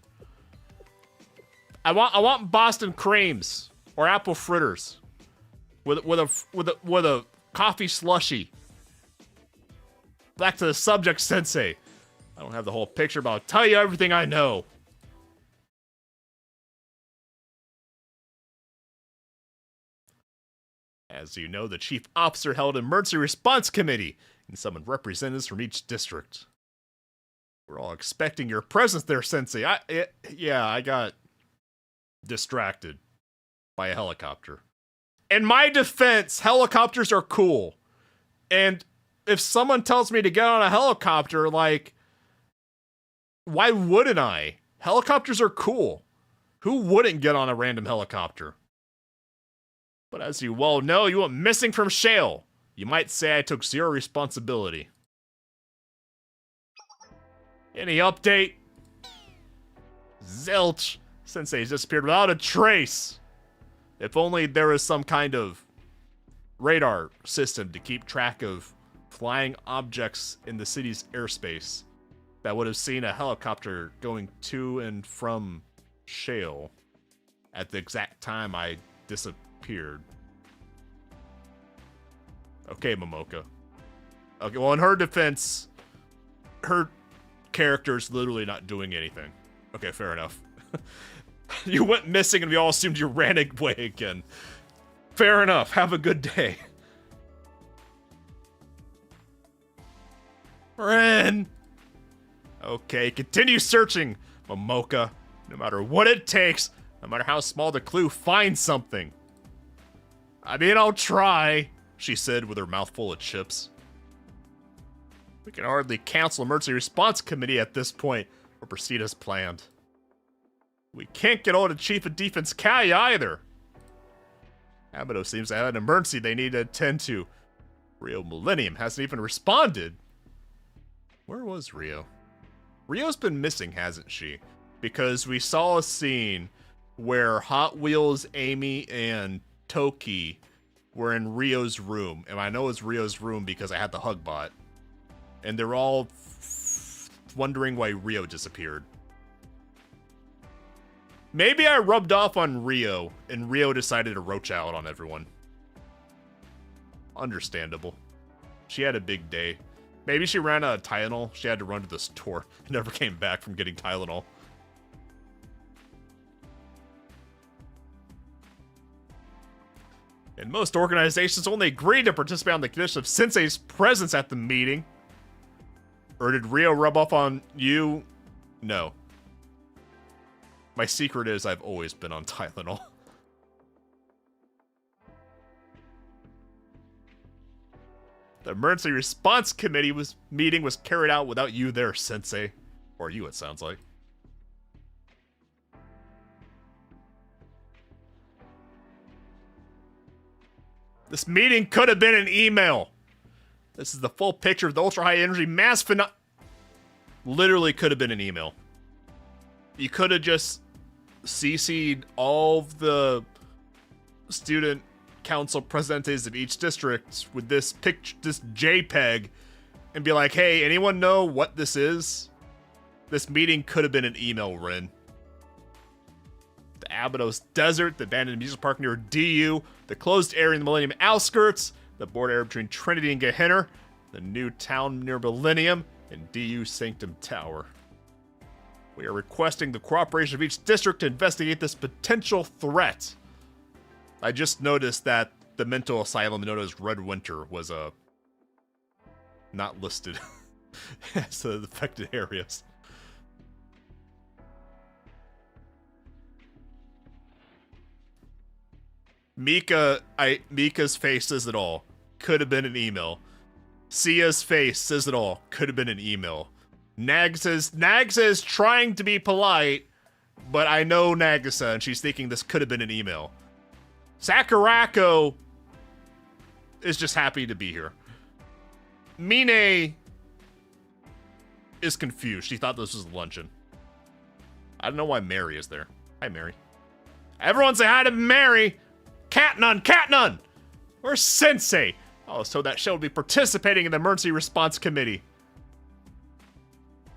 I want Boston creams or apple fritters with a coffee slushy. Back to the subject, Sensei. I don't have the whole picture, but I'll tell you everything I know. As you know, the chief officer held an emergency response committee and summoned representatives from each district. We're all expecting your presence there, Sensei. I got distracted by a helicopter. In my defense, helicopters are cool. And if someone tells me to get on a helicopter, like, why wouldn't I? Helicopters are cool. Who wouldn't get on a random helicopter? But as you well know, you went missing from Shale. You might say I took zero responsibility. Any update? Zilch. Sensei's disappeared without a trace. If only there was some kind of radar system to keep track of flying objects in the city's airspace that would have seen a helicopter going to and from Shale at the exact time I disappeared. Okay, Momoka. Okay, well, in her defense, her character's literally not doing anything. Okay, fair enough. You went missing and we all assumed you ran away again. Fair enough. Have a good day. Ren! Okay, continue searching, Momoka. No matter what it takes, no matter how small the clue, find something. I mean, I'll try, she said with her mouth full of chips. We can hardly cancel emergency response committee at this point or proceed as planned. We can't get hold of Chief of Defense Kai either. Abito seems to have an emergency they need to attend to. Rio Millennium hasn't even responded. Where was Rio? Rio's been missing, hasn't she? Because we saw a scene where Hot Wheels, Amy, and Toki were in Rio's room. And I know it's Rio's room because I had the hug bot. And they're all wondering why Rio disappeared. Maybe I rubbed off on Rio, and Rio decided to roach out on everyone. Understandable. She had a big day. Maybe she ran out of Tylenol. She had to run to the store and never came back from getting Tylenol. And most organizations only agreed to participate on the condition of Sensei's presence at the meeting. Or did Rio rub off on you? No. My secret is I've always been on Tylenol. The emergency response committee meeting was carried out without you there, Sensei. Or you, it sounds like. This meeting could have been an email. This is the full picture of the ultra high energy mass phenomenon. Literally could have been an email. You could have just CC'd all of the student council presidentes of each district with this picture, this JPEG, and be like, hey, anyone know what this is? This meeting could have been an email, Rin. The Abydos Desert, the abandoned amusement park near DU, the closed area in the Millennium outskirts, the border area between Trinity and Gehenna, the new town near Millennium, and DU Sanctum Tower. We are requesting the cooperation of each district to investigate this potential threat. I just noticed that the mental asylum known as Red Winter was not listed as the affected areas. Mika's face says it all. Could have been an email. Sia's face says it all. Could have been an email. Nags is trying to be polite, but I know Nagisa, and she's thinking this could have been an email. Sakurako is just happy to be here. Mine is confused. She thought this was luncheon. I don't know why Mary is there. Hi, Mary. Everyone say hi to Mary! Catnun! Where's Sensei? Oh, so that she'll be participating in the emergency response committee.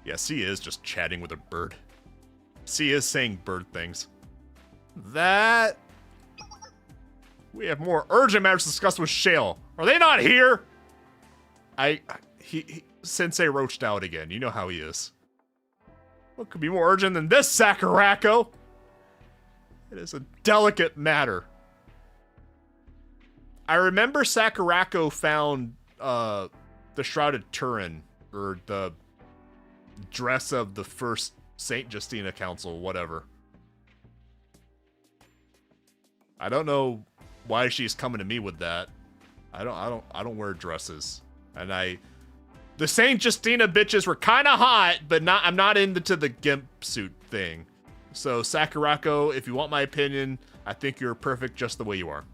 Yes, he is just chatting with a bird. She is saying bird things. That... We have more urgent matters to discuss with Shale. Are they not here? Sensei roached out again. You know how he is. What could be more urgent than this, Sakurako? It is a delicate matter. I remember Sakurako found the Shrouded Turin, or the dress of the first Saint Justina Council, whatever. I don't know why she's coming to me with that. I don't wear dresses. And the Saint Justina bitches were kind of hot, but I'm not into the gimp suit thing. So Sakurako, if you want my opinion, I think you're perfect just the way you are.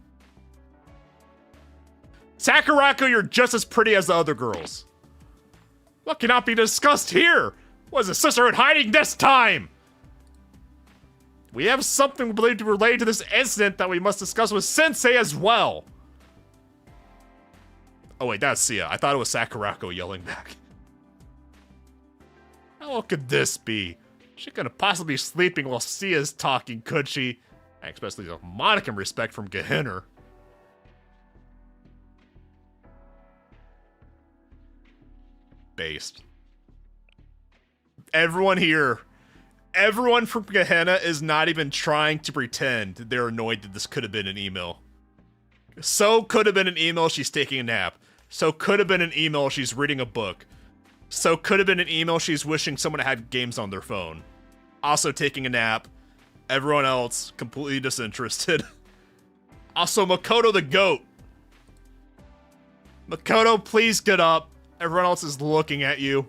Sakurako, you're just as pretty as the other girls. What cannot be discussed here? What is the sisterhood hiding this time? We have something we believe to be related to this incident that we must discuss with Sensei as well. Oh wait, that's Sia. I thought it was Sakurako yelling back. How could this be? She couldn't possibly be sleeping while Sia's talking, could she? I expect a modicum respect from Gehenna. Based. Everyone from Gehenna is not even trying to pretend they're annoyed that this could have been an email. So could have been an email she's taking a nap. So could have been an email she's reading a book. So could have been an email she's wishing someone had games on their phone. Also taking a nap. Everyone else completely disinterested. Also Makoto the goat. Makoto, please get up. Everyone else is looking at you.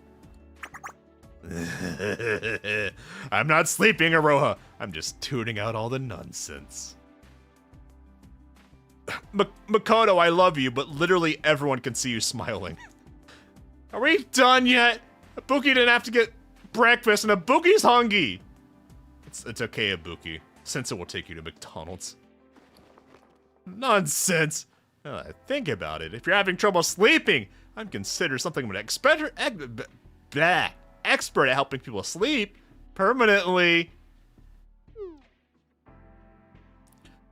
I'm not sleeping, Aroha. I'm just tuning out all the nonsense. Makoto, I love you, but literally everyone can see you smiling. Are we done yet? Ibuki didn't have to get breakfast, and Ibuki's hungry. It's okay, Ibuki. Sensei will take you to McDonald's. Nonsense. Think about it. If you're having trouble sleeping, I'm considered something of an expert at helping people sleep permanently.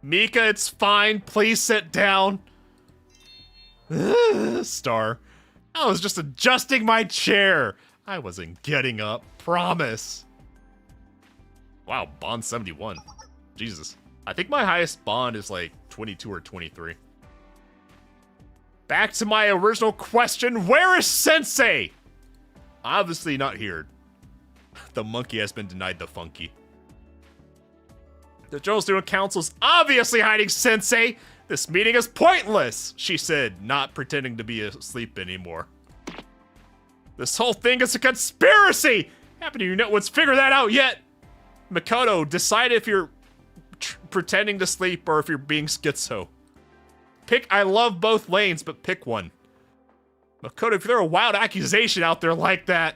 Mika, it's fine. Please sit down. Star. I was just adjusting my chair. I wasn't getting up. Promise. Wow, bond 71. Jesus. I think my highest bond is like 22 or 23. Back to my original question. Where is Sensei? Obviously not here. The monkey has been denied the funky. The General Student Council's obviously hiding Sensei. This meeting is pointless, she said, not pretending to be asleep anymore. This whole thing is a conspiracy! Happen to you know what's figured that out yet? Makoto, decide if you're pretending to sleep or if you're being schizo. I love both lanes, but pick one. Makoto, if there's a wild accusation out there like that.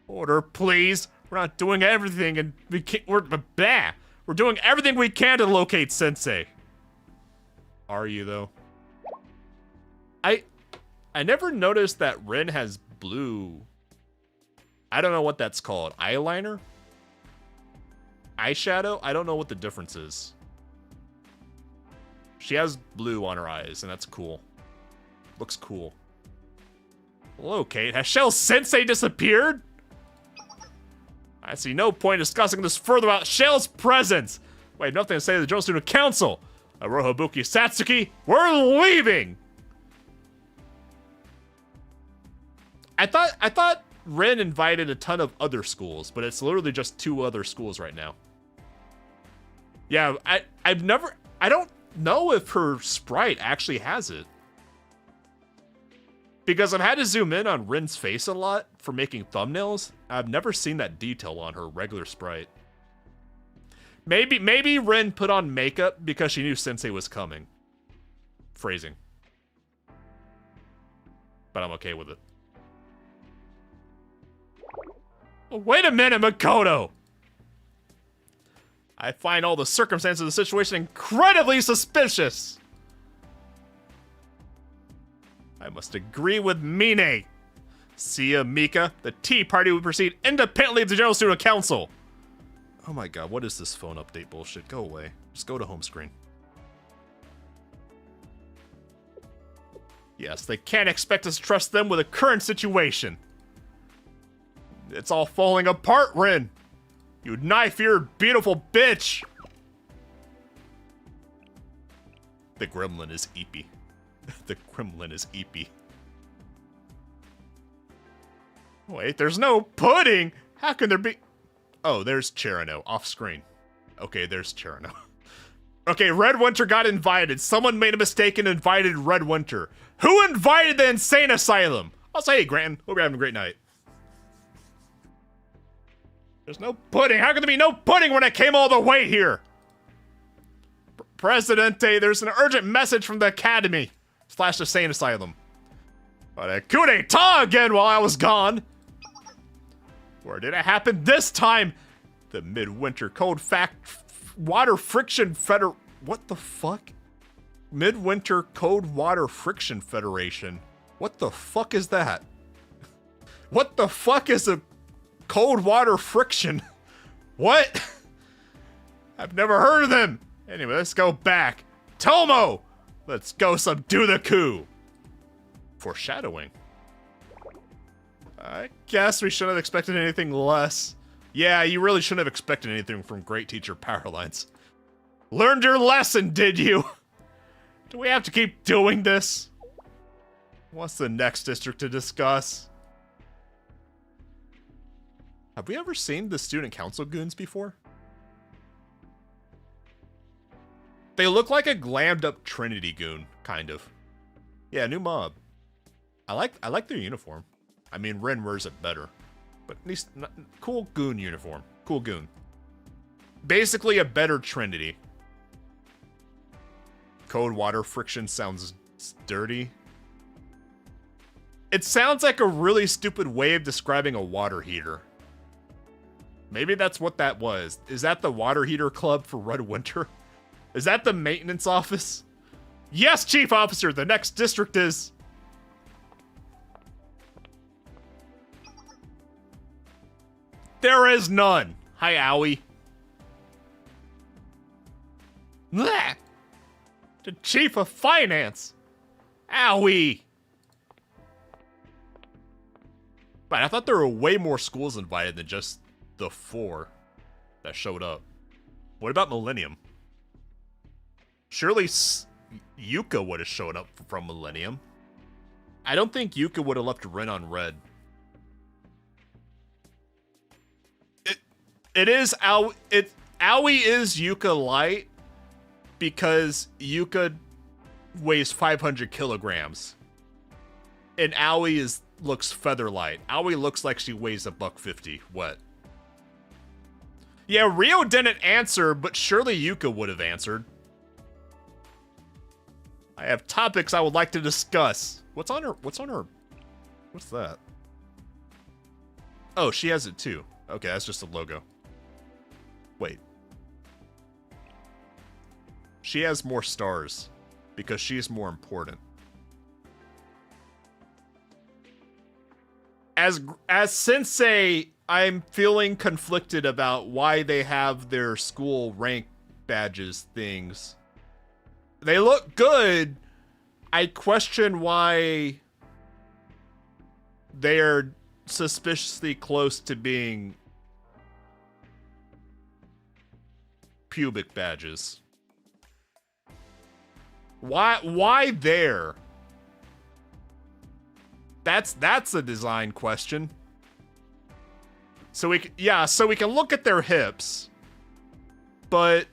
Order, please. We're not doing everything, and we can't. We're doing everything we can to locate Sensei. Are you though? I never noticed that Rin has blue. I don't know what that's called. Eyeliner? Eyeshadow? I don't know what the difference is. She has blue on her eyes, and that's cool. Looks cool. Hello, Kate. Has Shell Sensei disappeared? I see no point discussing this further without Shell's presence. We have nothing to say to the General Student Council. Arohabuki Satsuki, we're leaving! I thought Rin invited a ton of other schools, but it's literally just 2 other schools right now. Yeah, I don't know if her sprite actually has it. Because I've had to zoom in on Rin's face a lot for making thumbnails. I've never seen that detail on her regular sprite. Maybe Rin put on makeup because she knew Sensei was coming. Phrasing. But I'm okay with it. Wait a minute, Makoto! I find all the circumstances of the situation incredibly suspicious. I must agree with Mine. See ya, Mika. The tea party will proceed independently of the General Student Council. Oh my god, what is this phone update bullshit? Go away. Just go to home screen. Yes, they can't expect us to trust them with the current situation. It's all falling apart, Rin. You knife-eared beautiful bitch. The gremlin is eepy. The gremlin is eepy. Wait, there's no pudding! How can there be... Oh, there's Cherno, off screen. Okay, there's Cherno. Okay, Red Winter got invited. Someone made a mistake and invited Red Winter. Who invited the insane asylum? I'll say, hey, Granton, hope you're having a great night. There's no pudding. How can there be no pudding when I came all the way here? Presidente, there's an urgent message from the Academy. / the Sane Asylum. But a coup d'etat again while I was gone. Where did it happen this time? The Midwinter Cold Water Friction What the fuck? Midwinter Cold Water Friction Federation. What the fuck is that? What the fuck is a cold water friction? What? I've never heard of them. Anyway, let's go back. Tomo! Let's go subdue the coup. Foreshadowing. I guess we shouldn't have expected anything less. Yeah, you really shouldn't have expected anything from Great Teacher Powerlines. Learned your lesson, did you? Do we have to keep doing this? What's the next district to discuss? Have we ever seen the student council goons before? They look like a glammed up Trinity goon, kind of. Yeah, new mob. I like their uniform. I mean, Ren wears it better. But at least, cool goon uniform. Cool goon. Basically a better Trinity. Cold water friction sounds dirty. It sounds like a really stupid way of describing a water heater. Maybe that's what that was. Is that the water heater club for Red Winter? Is that the maintenance office? Yes, Chief Officer, the next district is... There is none. Hi, Owie. Blech. The Chief of Finance. Owie. But I thought there were way more schools invited than just the 4 that showed up. What about Millennium? Surely Yuka would have shown up from Millennium. I don't think Yuka would have left Ren on red. Owie is Yuka light because Yuka weighs 500 kilograms. And Owie looks feather light. Owie looks like she weighs $150. What? Yeah, Rio didn't answer, but surely Yuka would have answered. I have topics I would like to discuss. What's on her? What's that? Oh, she has it too. Okay, that's just a logo. Wait. She has more stars because she's more important. As Sensei, I'm feeling conflicted about why they have their school rank badges things. They look good. I question why they are suspiciously close to being pubic badges. Why there? That's a design question. So we can look at their hips, but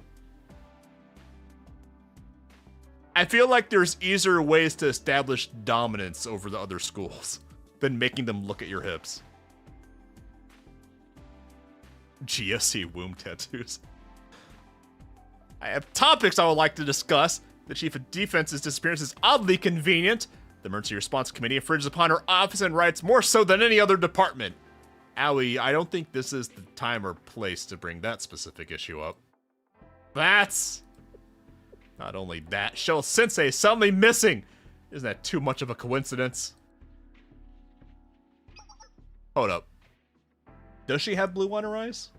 I feel like there's easier ways to establish dominance over the other schools than making them look at your hips. GSC womb tattoos. I have topics I would like to discuss. The Chief of Defense's disappearance is oddly convenient. The Emergency Response Committee infringes upon her office and rights more so than any other department. Owie, I don't think this is the time or place to bring that specific issue up. That's... Not only that, Shell Sensei is suddenly missing. Isn't that too much of a coincidence? Hold up. Does she have blue on her eyes?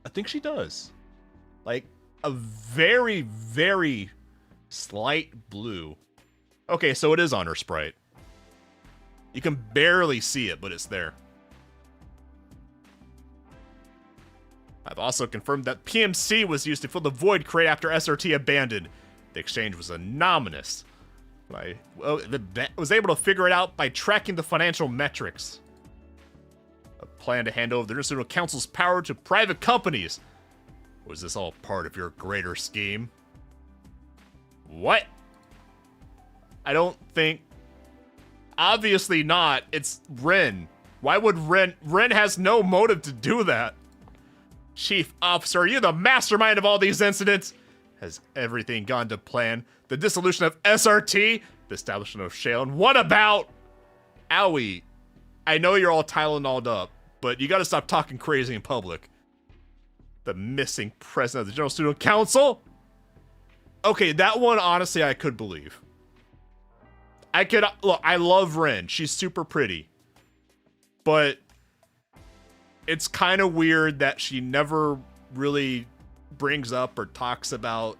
I think she does. Like, a very, very slight blue. Okay, so it is on her sprite. You can barely see it, but it's there. I've also confirmed that PMC was used to fill the void created after SRT abandoned. The exchange was anonymous. I was able to figure it out by tracking the financial metrics. A plan to hand over the International Council's power to private companies. Was this all part of your greater scheme? What? I don't think... Obviously not. It's Ren. Why would Ren... Ren has no motive to do that. Chief Officer, are you the mastermind of all these incidents? Has everything gone to plan? The dissolution of SRT? The establishment of Shale? And what about... Owie, I know you're all Tylenol'd up, but you gotta stop talking crazy in public. The missing president of the General Student Council? Okay, that one, honestly, I could believe. Look, I love Ren. She's super pretty. But it's kind of weird that she never really brings up or talks about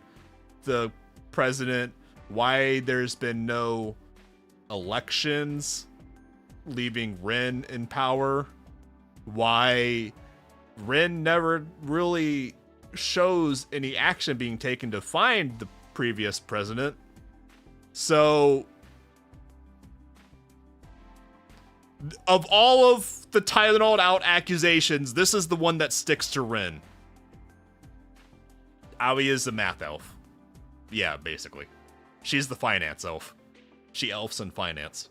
the president, why there's been no elections leaving Ren in power, why Ren never really shows any action being taken to find the previous president. So, of all of the Tylenol out accusations, this is the one that sticks to Ren. Aoi is the math elf. Yeah, basically. She's the finance elf. She elfs in finance.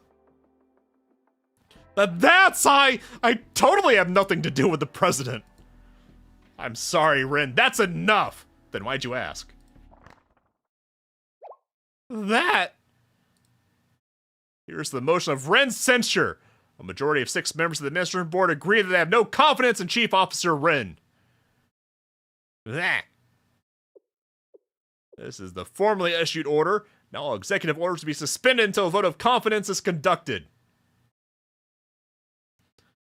But I totally have nothing to do with the president. I'm sorry, Ren. That's enough. Then why'd you ask? That. Here's the motion of Ren's censure. A majority of 6 members of the administrative board agree that they have no confidence in Chief Officer Ren. That. This is the formally issued order. Now all executive orders will be suspended until a vote of confidence is conducted.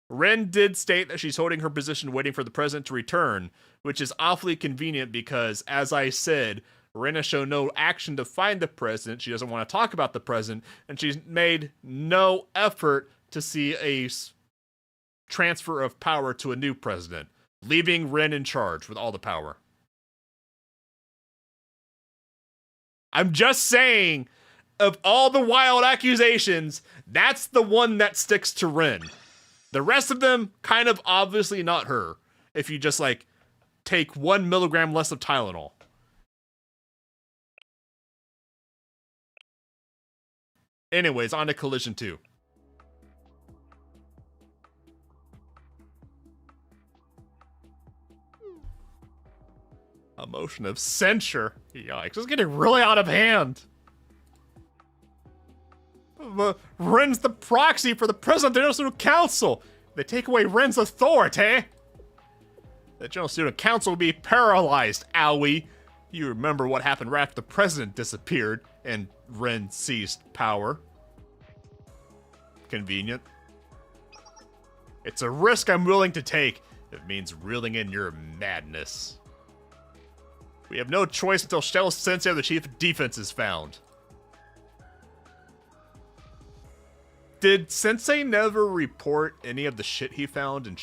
Ren did state that she's holding her position waiting for the president to return, which is awfully convenient because, as I said, Ren has shown no action to find the president. She doesn't want to talk about the president, and she's made no effort to see a transfer of power to a new president, leaving Ren in charge with all the power. I'm just saying, of all the wild accusations, that's the one that sticks to Ren. The rest of them, kind of obviously not her, if you just, like, take 1 milligram less of Tylenol. Anyways, on to Collision 2. A motion of censure. Yikes, it's getting really out of hand. Ren's the proxy for the president of the General Student Council. They take away Ren's authority. The General Student Council will be paralyzed, owie. You remember what happened right after the president disappeared and Ren seized power. Convenient. It's a risk I'm willing to take. It means reeling in your madness. We have no choice until Shell Sensei, the chief of defense, is found. Did Sensei never report any of the shit he found in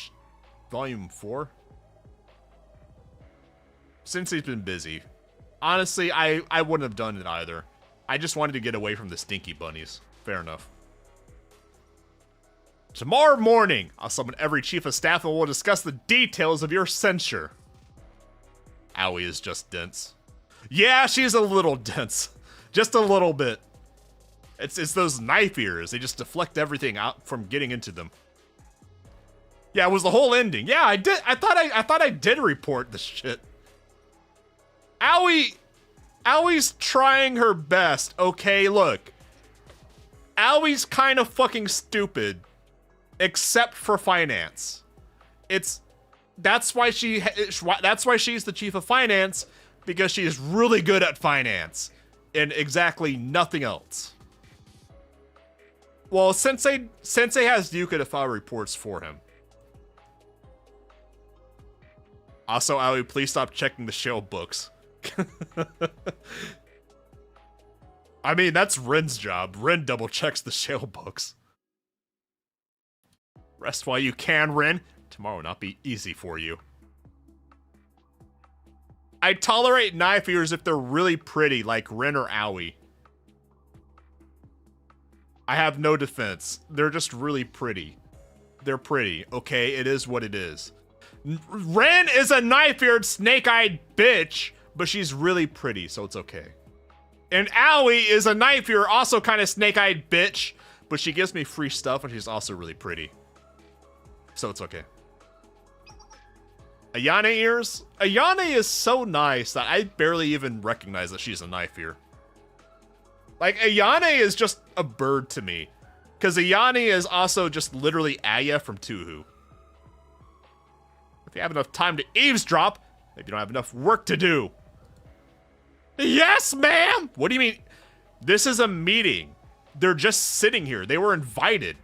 Volume 4? Sensei's been busy. Honestly, I wouldn't have done it either. I just wanted to get away from the stinky bunnies. Fair enough. Tomorrow morning, I'll summon every chief of staff and we'll discuss the details of your censure. Aoi is just dense. Yeah, she's a little dense. Just a little bit. It's those knife ears. They just deflect everything out from getting into them. Yeah, it was the whole ending. Yeah, I did. I thought I did report the shit. Aoi's trying her best. Okay, look. Aoi's kind of fucking stupid, except for finance. That's why she's the chief of finance, because she is really good at finance and exactly nothing else. Well, Sensei has Yuka to file reports for him. Also, Aoi, please stop checking the shell books. I mean, that's Ren's job. Ren double checks the shell books. Rest while you can, Ren. Tomorrow will not be easy for you. I tolerate knife ears if they're really pretty, like Ren or Aoi. I have no defense. They're just really pretty. They're pretty, okay? It is what it is. Ren is a knife-eared, snake-eyed bitch, but she's really pretty, so it's okay. And Aoi is a knife-eared, also kind of snake-eyed bitch, but she gives me free stuff and she's also really pretty. So it's okay. Ayane ears? Ayane is so nice that I barely even recognize that she's a knife ear. Like, Ayane is just a bird to me. Because Ayane is also just literally Aya from Touhou. If you have enough time to eavesdrop, maybe you don't have enough work to do. Yes, ma'am! What do you mean? This is a meeting. They're just sitting here. They were invited.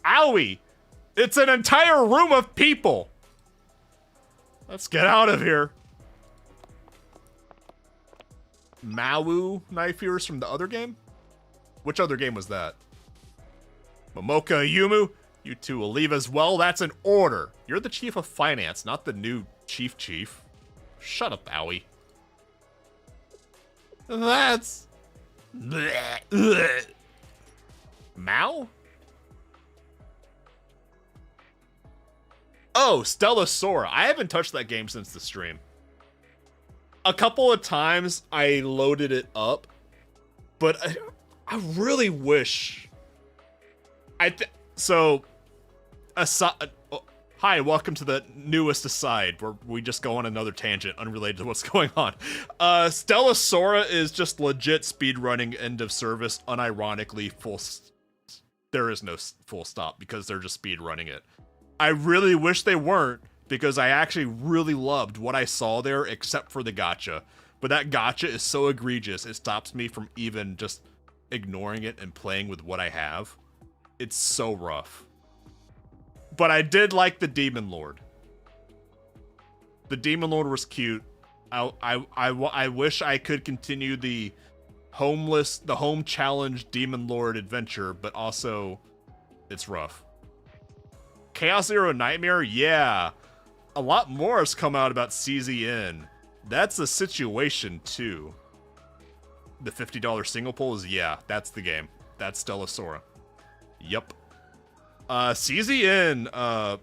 Owie! It's an entire room of people! Let's get out of here. Mawu knife ears from the other game? Which other game was that? Momoka Yumu? You two will leave as well? That's an order. You're the chief of finance, not the new chief. Shut up, Aoi. That's... Mao? Oh, Stella Sora. I haven't touched that game since the stream. A couple of times I loaded it up, but I really wish... Hi, welcome to the newest aside, where we just go on another tangent unrelated to what's going on. Stella Sora is just legit speedrunning end of service, unironically there is no full stop because they're just speedrunning it. I really wish they weren't, because I actually really loved what I saw there, except for the gacha. But that gacha is so egregious, it stops me from even just ignoring it and playing with what I have. It's so rough. But I did like the Demon Lord. The Demon Lord was cute. I wish I could continue the home challenge Demon Lord adventure, but also it's rough. Chaos Zero Nightmare, yeah. A lot more has come out about CZN. That's a situation too. The $50 single pulls, yeah, that's the game. That's Stella Sora. Yup. CZN, I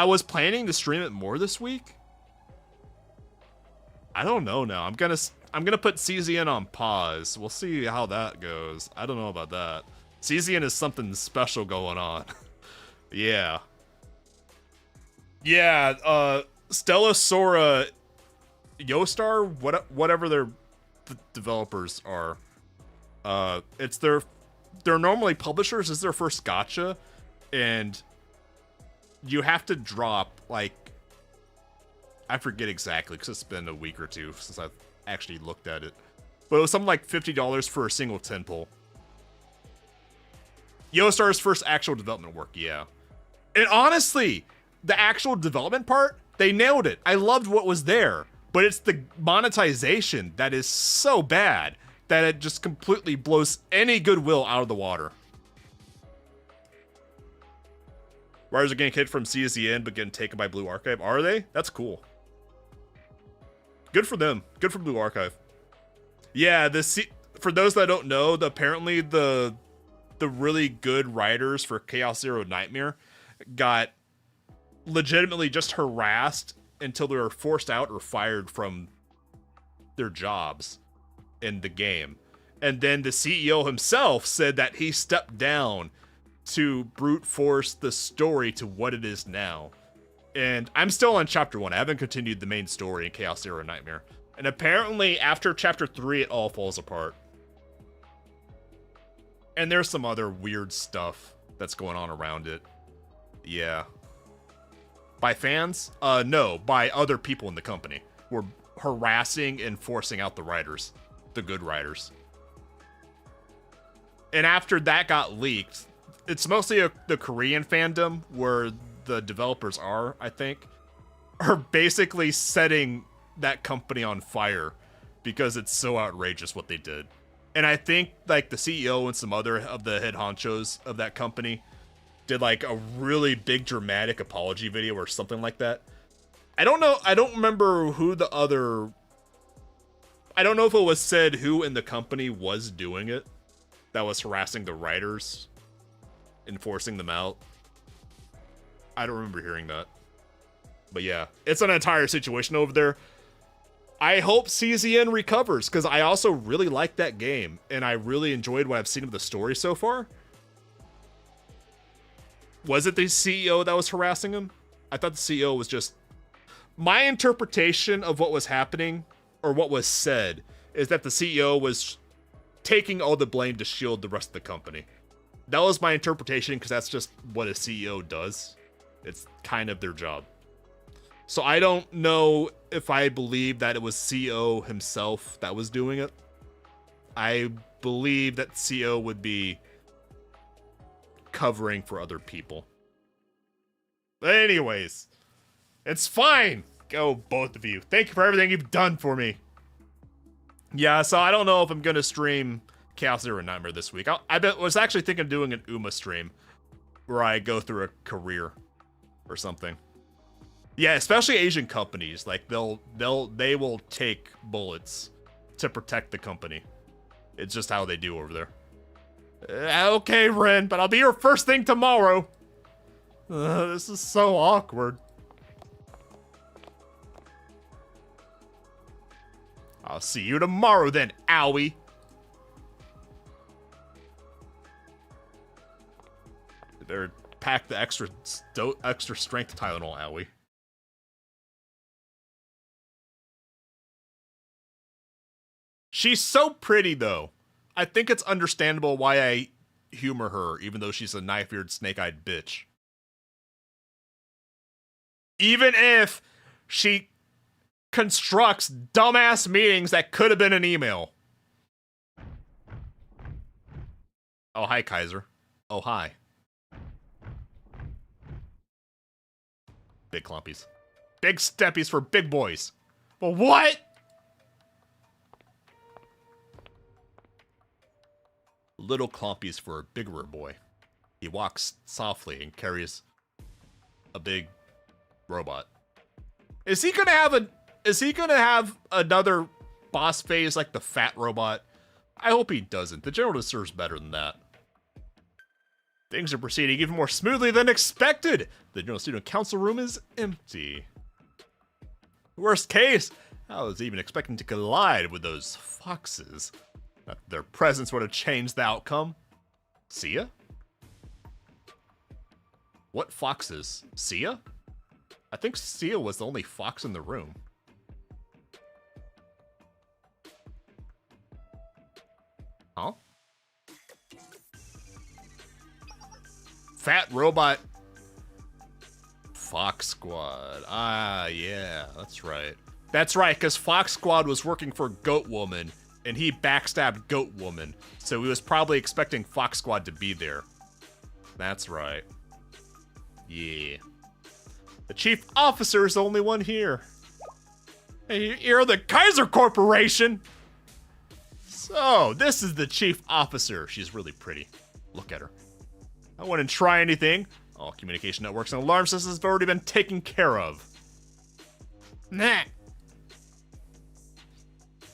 was planning to stream it more this week. I don't know now. I'm gonna put CZN on pause. We'll see how that goes. I don't know about that. CZN is something special going on. Yeah. Yeah, Stella Sora, Yostar, whatever their developers are. It's they're normally publishers. It's their first gacha, and you have to drop, like, I forget exactly because it's been a week or two since I've actually looked at it, but it was something like $50 for a single 10 pull. Yostar's first actual development work, yeah. And honestly, the actual development part, they nailed it. I loved what was there, but it's the monetization that is so bad that it just completely blows any goodwill out of the water. Writers are getting kicked from CZN but getting taken by Blue Archive. Are they? That's cool. Good for them. Good for Blue Archive. Yeah, for those that don't know, apparently the really good writers for Chaos Zero Nightmare got legitimately just harassed until they were forced out or fired from their jobs in the game. And then the CEO himself said that he stepped down to brute force the story to what it is now. And I'm still on chapter 1. I haven't continued the main story in Chaos Zero Nightmare. And apparently after chapter 3, it all falls apart. And there's some other weird stuff that's going on around it. Yeah. By fans? No, by other people in the company who are harassing and forcing out the writers. The good writers. And after that got leaked, it's mostly the Korean fandom where the developers are, I think, are basically setting that company on fire because it's so outrageous what they did. And I think like the CEO and some other of the head honchos of that company did like a really big dramatic apology video or something like that. I don't know. I don't remember who the other... I don't know if it was said who in the company was doing it that was harassing the writers and forcing them out. I don't remember hearing that. But yeah, it's an entire situation over there. I hope CZN recovers, because I also really like that game, and I really enjoyed what I've seen of the story so far. Was it the CEO that was harassing him? I thought the CEO was just... My interpretation of what was happening, or what was said, is that the CEO was taking all the blame to shield the rest of the company. That was my interpretation, because that's just what a CEO does. It's kind of their job. So I don't know if I believe that it was CEO himself that was doing it. I believe that CEO would be covering for other people. But anyways, it's fine. Go, both of you. Thank you for everything you've done for me. Yeah, so I don't know if I'm going to stream Chaos Zero Nightmare this week. I was actually thinking of doing an Uma stream where I go through a career or something. Yeah, especially Asian companies, like they will take bullets to protect the company. It's just how they do over there. Okay, Ren, but I'll be here first thing tomorrow. This is so awkward. I'll see you tomorrow then, owie. pack the extra strength Tylenol, Owie. She's so pretty, though. I think it's understandable why I humor her, even though she's a knife-eared, snake-eyed bitch. Even if she constructs dumbass meetings that could have been an email. Oh, hi, Kaiser. Oh, hi. Big clumpies. Big steppies for big boys. Well, what? Little clumpies for a bigger boy. He walks softly and carries a big robot. Is he gonna have another boss phase like the fat robot? I hope he doesn't. The general deserves better than that. Things are proceeding even more smoothly than expected. The General Student Council room is empty. Worst case, I was even expecting to collide with those foxes. Not that their presence would have changed the outcome. Sia? What foxes? Sia? I think Sia was the only fox in the room. Huh? Fat robot Fox Squad. Ah, yeah, that's right. That's right, because Fox Squad was working for Goat Woman, and he backstabbed Goat Woman, so he was probably expecting Fox Squad to be there. That's right. Yeah. The chief officer is the only one here. Hey, you're the Kaiser Corporation! So, this is the chief officer. She's really pretty. Look at her. I wouldn't try anything. All communication networks and alarm systems have already been taken care of. Nah.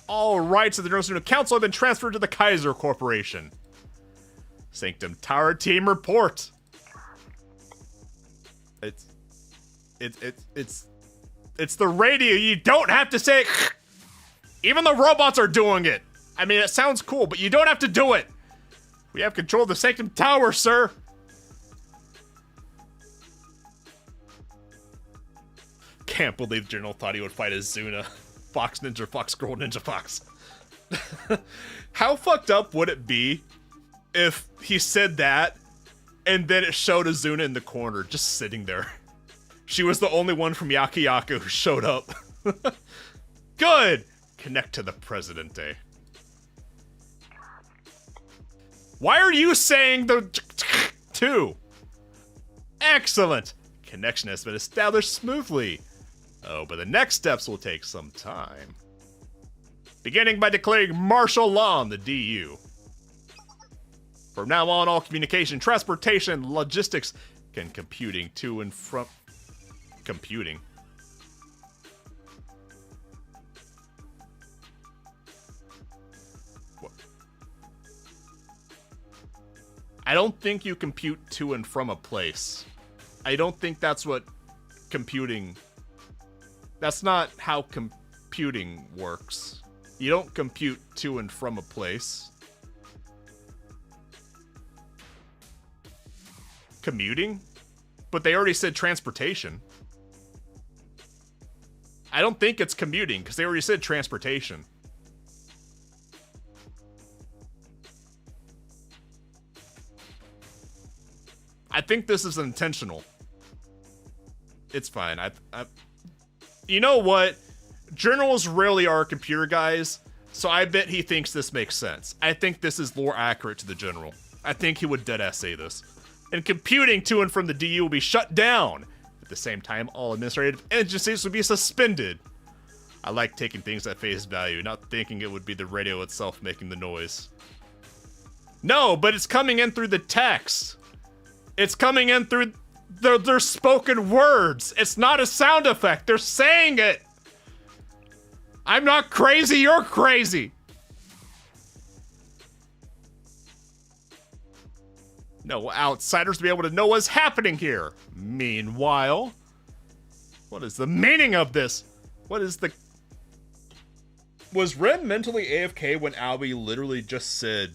All rights of the General Student Council have been transferred to the Kaiser Corporation. Sanctum Tower team report. It's the radio. You don't have to say it. Even the robots are doing it. I mean, it sounds cool, but you don't have to do it. We have control of the Sanctum Tower, sir. Can't believe the General thought he would fight Azuna. Fox Ninja, Fox Girl, Ninja Fox. How fucked up would it be if he said that and then it showed Azuna in the corner just sitting there? She was the only one from Yaki Yaka who showed up. Good! Connect to the Presidente. Why are you saying the two? Excellent! Connection has been established smoothly. Oh, but the next steps will take some time. Beginning by declaring martial law on the DU. From now on, all communication, transportation, logistics, and computing to and from... Computing. What? I don't think you compute to and from a place. I don't think that's what computing... That's not how computing works. You don't compute to and from a place. Commuting? But they already said transportation. I don't think it's commuting, because they already said transportation. I think this is intentional. It's fine. You know what? Journals rarely are computer guys, so I bet he thinks this makes sense. I think this is lore accurate to the general. I think he would deadass say this. And computing to and from the DU will be shut down. At the same time, all administrative agencies will be suspended. I like taking things at face value, not thinking it would be the radio itself making the noise. No, but it's coming in through the text. It's coming in through their spoken words. It's not a sound effect. They're saying it. I'm not crazy, you're crazy. No outsiders to be able to know what's happening here. Meanwhile, what is the meaning of this? What is the... Was Ren mentally AFK when Aoi literally just said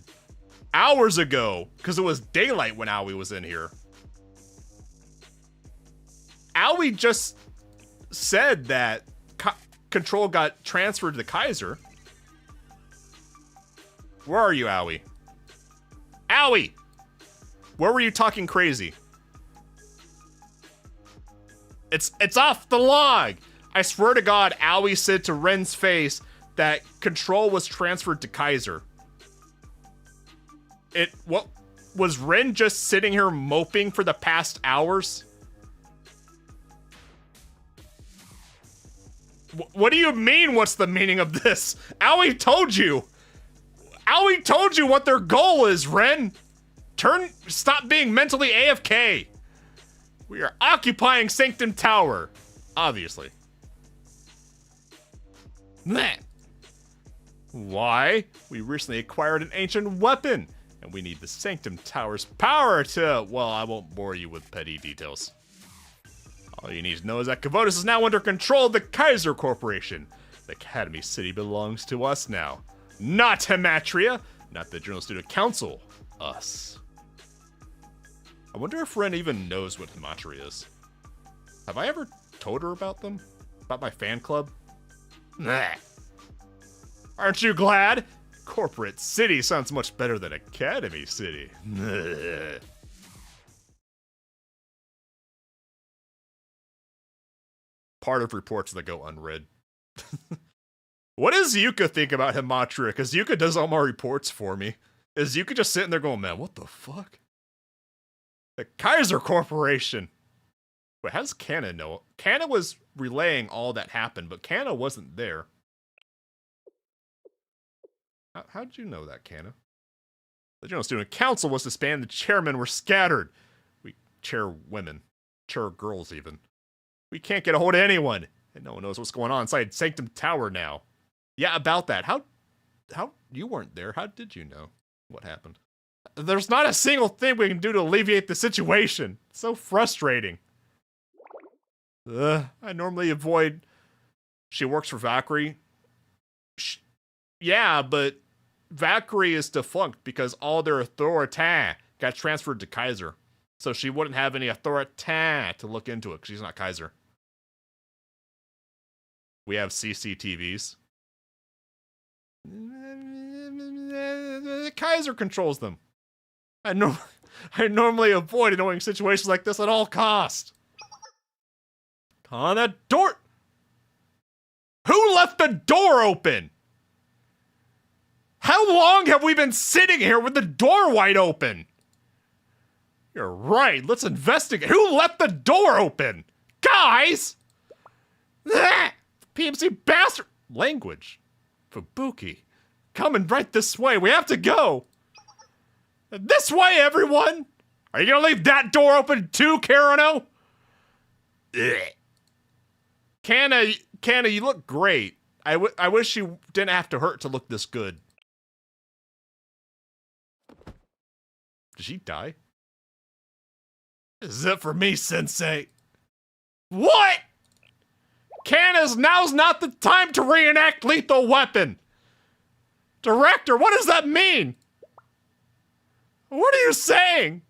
hours ago? Because it was daylight when Aoi was in here. Aoi just said that control got transferred to the Kaiser. Where are you, Aoi? Aoi! Where were you talking crazy? It's off the log! I swear to God, Aoi said to Ren's face that control was transferred to Kaiser. What was Ren just sitting here moping for the past hours? What do you mean, what's the meaning of this? Aoi told you! Aoi told you what their goal is, Ren! Stop being mentally AFK! We are occupying Sanctum Tower. Obviously. Meh. Why? We recently acquired an ancient weapon, and we need the Sanctum Tower's power to... Well, I won't bore you with petty details. All you need to know is that Kavonis is now under control of the Kaiser Corporation. The Academy City belongs to us now. Not Hamatria, not the Journal Student Council. Us. I wonder if Ren even knows what Hamatria is. Have I ever told her about them? About my fan club? Nah. Aren't you glad? Corporate City sounds much better than Academy City. Part of reports that go unread. What does Yuka think about Hamatria? Because Yuka does all my reports for me. Is Yuka just sitting there going, man, what the fuck? The Kaiser Corporation. Wait, how does Kana know? Kana was relaying all that happened, but Kana wasn't there. How did you know that, Kana? The General Student Council was disbanded. The chairmen were scattered. We chair women. Chair girls, even. We can't get a hold of anyone. And no one knows what's going on inside Sanctum Tower now. Yeah, about that. How you weren't there. How did you know what happened? There's not a single thing we can do to alleviate the situation. It's so frustrating. I normally avoid... She works for Valkyrie. Yeah, but Valkyrie is defunct because all their authority got transferred to Kaiser. So she wouldn't have any authority to look into it because she's not Kaiser. We have CCTVs. Kaiser controls them. I normally avoid annoying situations like this at all costs. On that door! Who left the door open? How long have we been sitting here with the door wide open? You're right, let's investigate. Who left the door open? Guys! PMC bastard! Language. Fubuki. Coming right this way, we have to go! This way, everyone! Are you gonna leave that door open too, Karano? Kana, you look great. I wish you didn't have to hurt to look this good. Did she die? Is it for me, Sensei? What? Now's not the time to reenact Lethal Weapon. Director, what does that mean? What are you saying?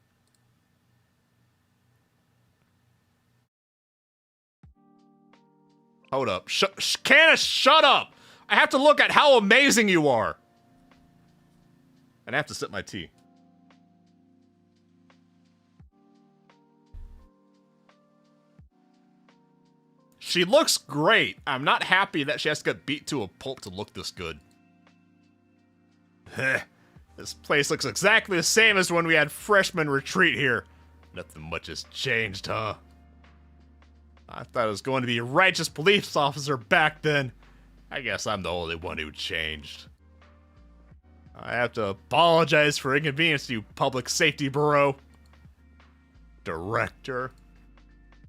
Hold up. Kana, shut up! I have to look at how amazing you are. And I have to sip my tea. She looks great. I'm not happy that she has to get beat to a pulp to look this good. This place looks exactly the same as when we had freshman retreat here. Nothing much has changed, huh? I thought I was going to be a righteous police officer back then. I guess I'm the only one who changed. I have to apologize for inconveniencing you, Public Safety Bureau. Director.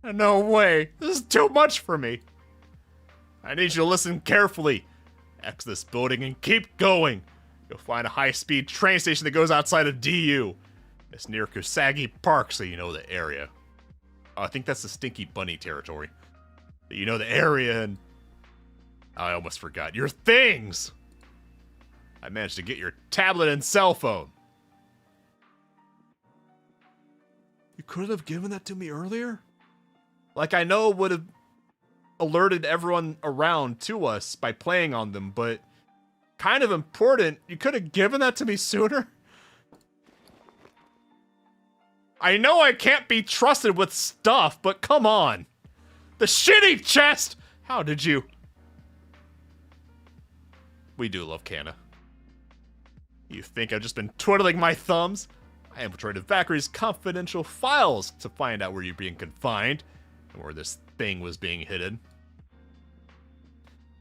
No way. This is too much for me. I need you to listen carefully. Exit this building and keep going. You'll find a high-speed train station that goes outside of DU. It's near Kusagi Park, so you know the area. Oh, I think that's the Stinky Bunny territory. You know the area and... I almost forgot. Your things! I managed to get your tablet and cell phone. You couldn't have given that to me earlier? Like, I know it would have alerted everyone around to us by playing on them, but kind of important. You could have given that to me sooner. I know I can't be trusted with stuff, but come on. The shitty chest! How did you? We do love Canna. You think I've just been twiddling my thumbs? I infiltrated Valkyrie's confidential files to find out where you're being confined and where this thing was being hidden.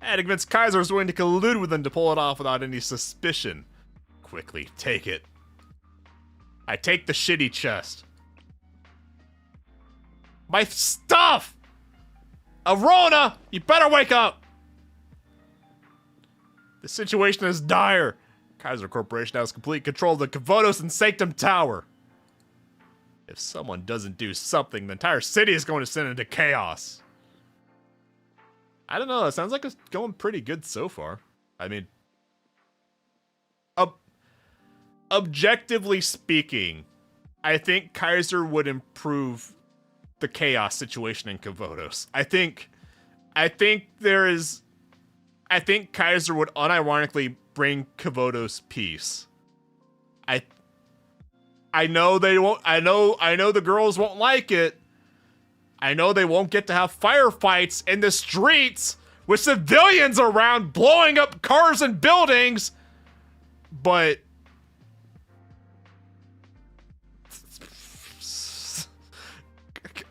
I had to convince Kaiser was willing to collude with them to pull it off without any suspicion. Quickly, take it. I take the shitty chest. My stuff! Arona! You better wake up! The situation is dire. Kaiser Corporation has complete control of the Kavodos and Sanctum Tower. If someone doesn't do something, the entire city is going to send into chaos. I don't know, it sounds like it's going pretty good so far. I mean, objectively speaking, I think Kaiser would improve the chaos situation in Kavodos. I think Kaiser would unironically bring Kavodos peace. I know they won't. I know the girls won't like it. I know they won't get to have firefights in the streets with civilians around blowing up cars and buildings, but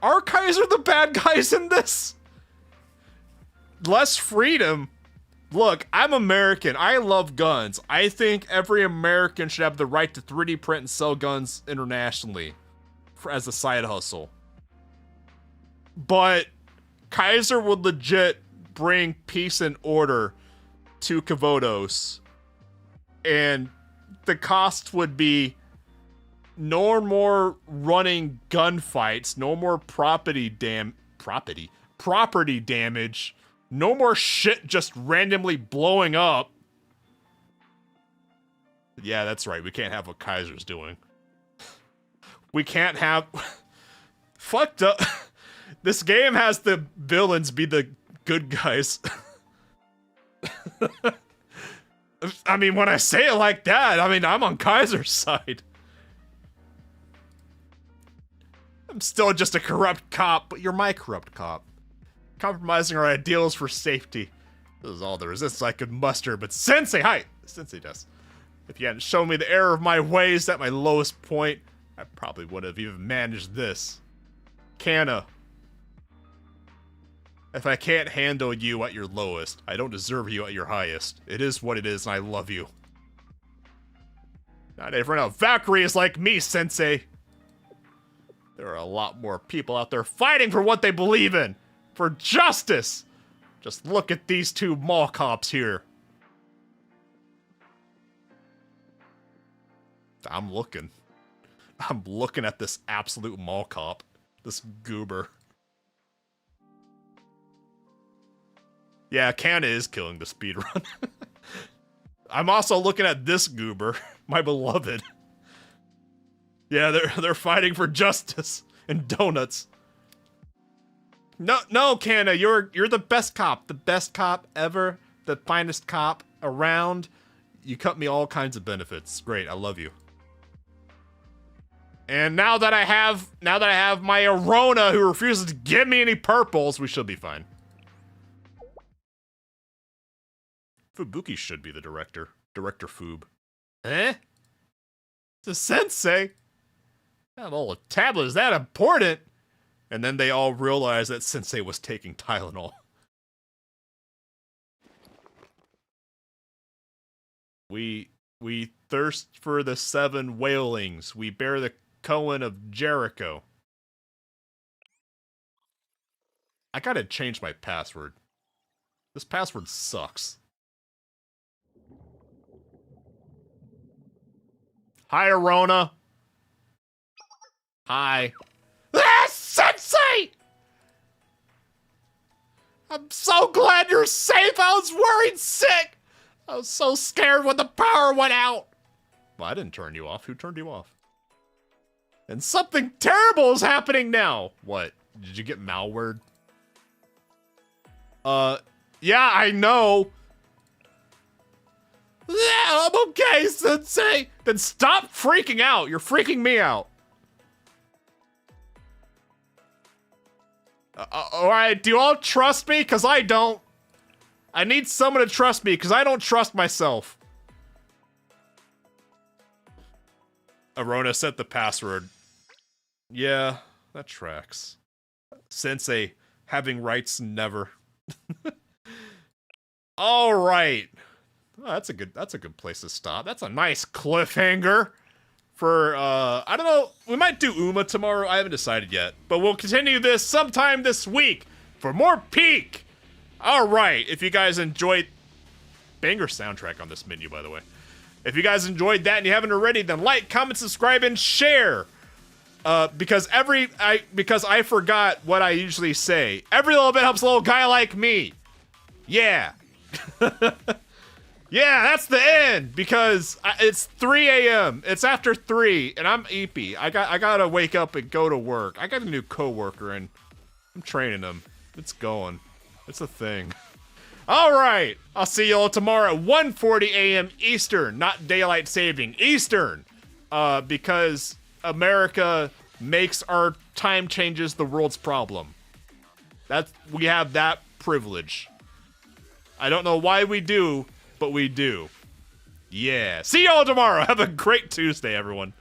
are Kaiser the bad guys in this? Less freedom. Look, I'm American. I love guns. I think every American should have the right to 3D print and sell guns internationally as a side hustle. But Kaiser would legit bring peace and order to Kavodos. And the cost would be no more running gunfights, no more property damage, no more shit just randomly blowing up. Yeah, that's right. We can't have what Kaiser's doing. We can't have... Fucked up. This game has the villains be the good guys. I mean, when I say it like that, I mean, I'm on Kaiser's side. I'm still just a corrupt cop, but you're my corrupt cop. Compromising our ideals for safety. This is all the resistance I could muster, but Sensei, hi! Sensei does. If you hadn't shown me the error of my ways at my lowest point, I probably would have even managed this. Canna. If I can't handle you at your lowest, I don't deserve you at your highest. It is what it is, and I love you. Not everyone else. Valkyrie is like me, Sensei. There are a lot more people out there fighting for what they believe in. For justice! Just look at these two mall cops here. I'm looking at this absolute mall cop. This goober. Yeah, Canna is killing the speedrun. I'm also looking at this goober, my beloved. Yeah, they're fighting for justice and donuts. No, Canna, you're the best cop ever, the finest cop around. You cut me all kinds of benefits. Great, I love you. And now that I have my Arona who refuses to give me any purples, we should be fine. Fubuki should be the director. Director Foob. Eh? The Sensei? That old tablet is that important? And then they all realized that Sensei was taking Tylenol. We thirst for the 7 whalings. We bear the Cohen of Jericho. I gotta change my password. This password sucks. Hi, Arona. Hi. Ah, Sensei! I'm so glad you're safe. I was worried sick. I was so scared when the power went out. Well, I didn't turn you off. Who turned you off? And something terrible is happening now. What? Did you get malwared? Yeah, I know. Yeah, I'm okay, Sensei. Then stop freaking out. You're freaking me out. Alright, do you all trust me? Because I don't. I need someone to trust me, because I don't trust myself. Arona set the password. Yeah, that tracks. Sensei, having rights never. Alright. Oh, that's a good place to stop. That's a nice cliffhanger. For, I don't know, we might do Uma tomorrow, I haven't decided yet. But we'll continue this sometime this week for more Peak! Alright, if you guys enjoyed... Banger soundtrack on this menu, by the way. If you guys enjoyed that and you haven't already, then like, comment, subscribe, and share! Because I forgot what I usually say. Every little bit helps a little guy like me! Yeah! Yeah, that's the end, because it's 3 a.m. It's after 3, and I'm eepy. I gotta wake up and go to work. I got a new coworker, and I'm training him. It's going. It's a thing. All right, I'll see you all tomorrow at 1:40 a.m. Eastern, not daylight saving Eastern, because America makes our time changes the world's problem. We have that privilege. I don't know why we do. But we do. Yeah. See y'all tomorrow. Have a great Tuesday, everyone.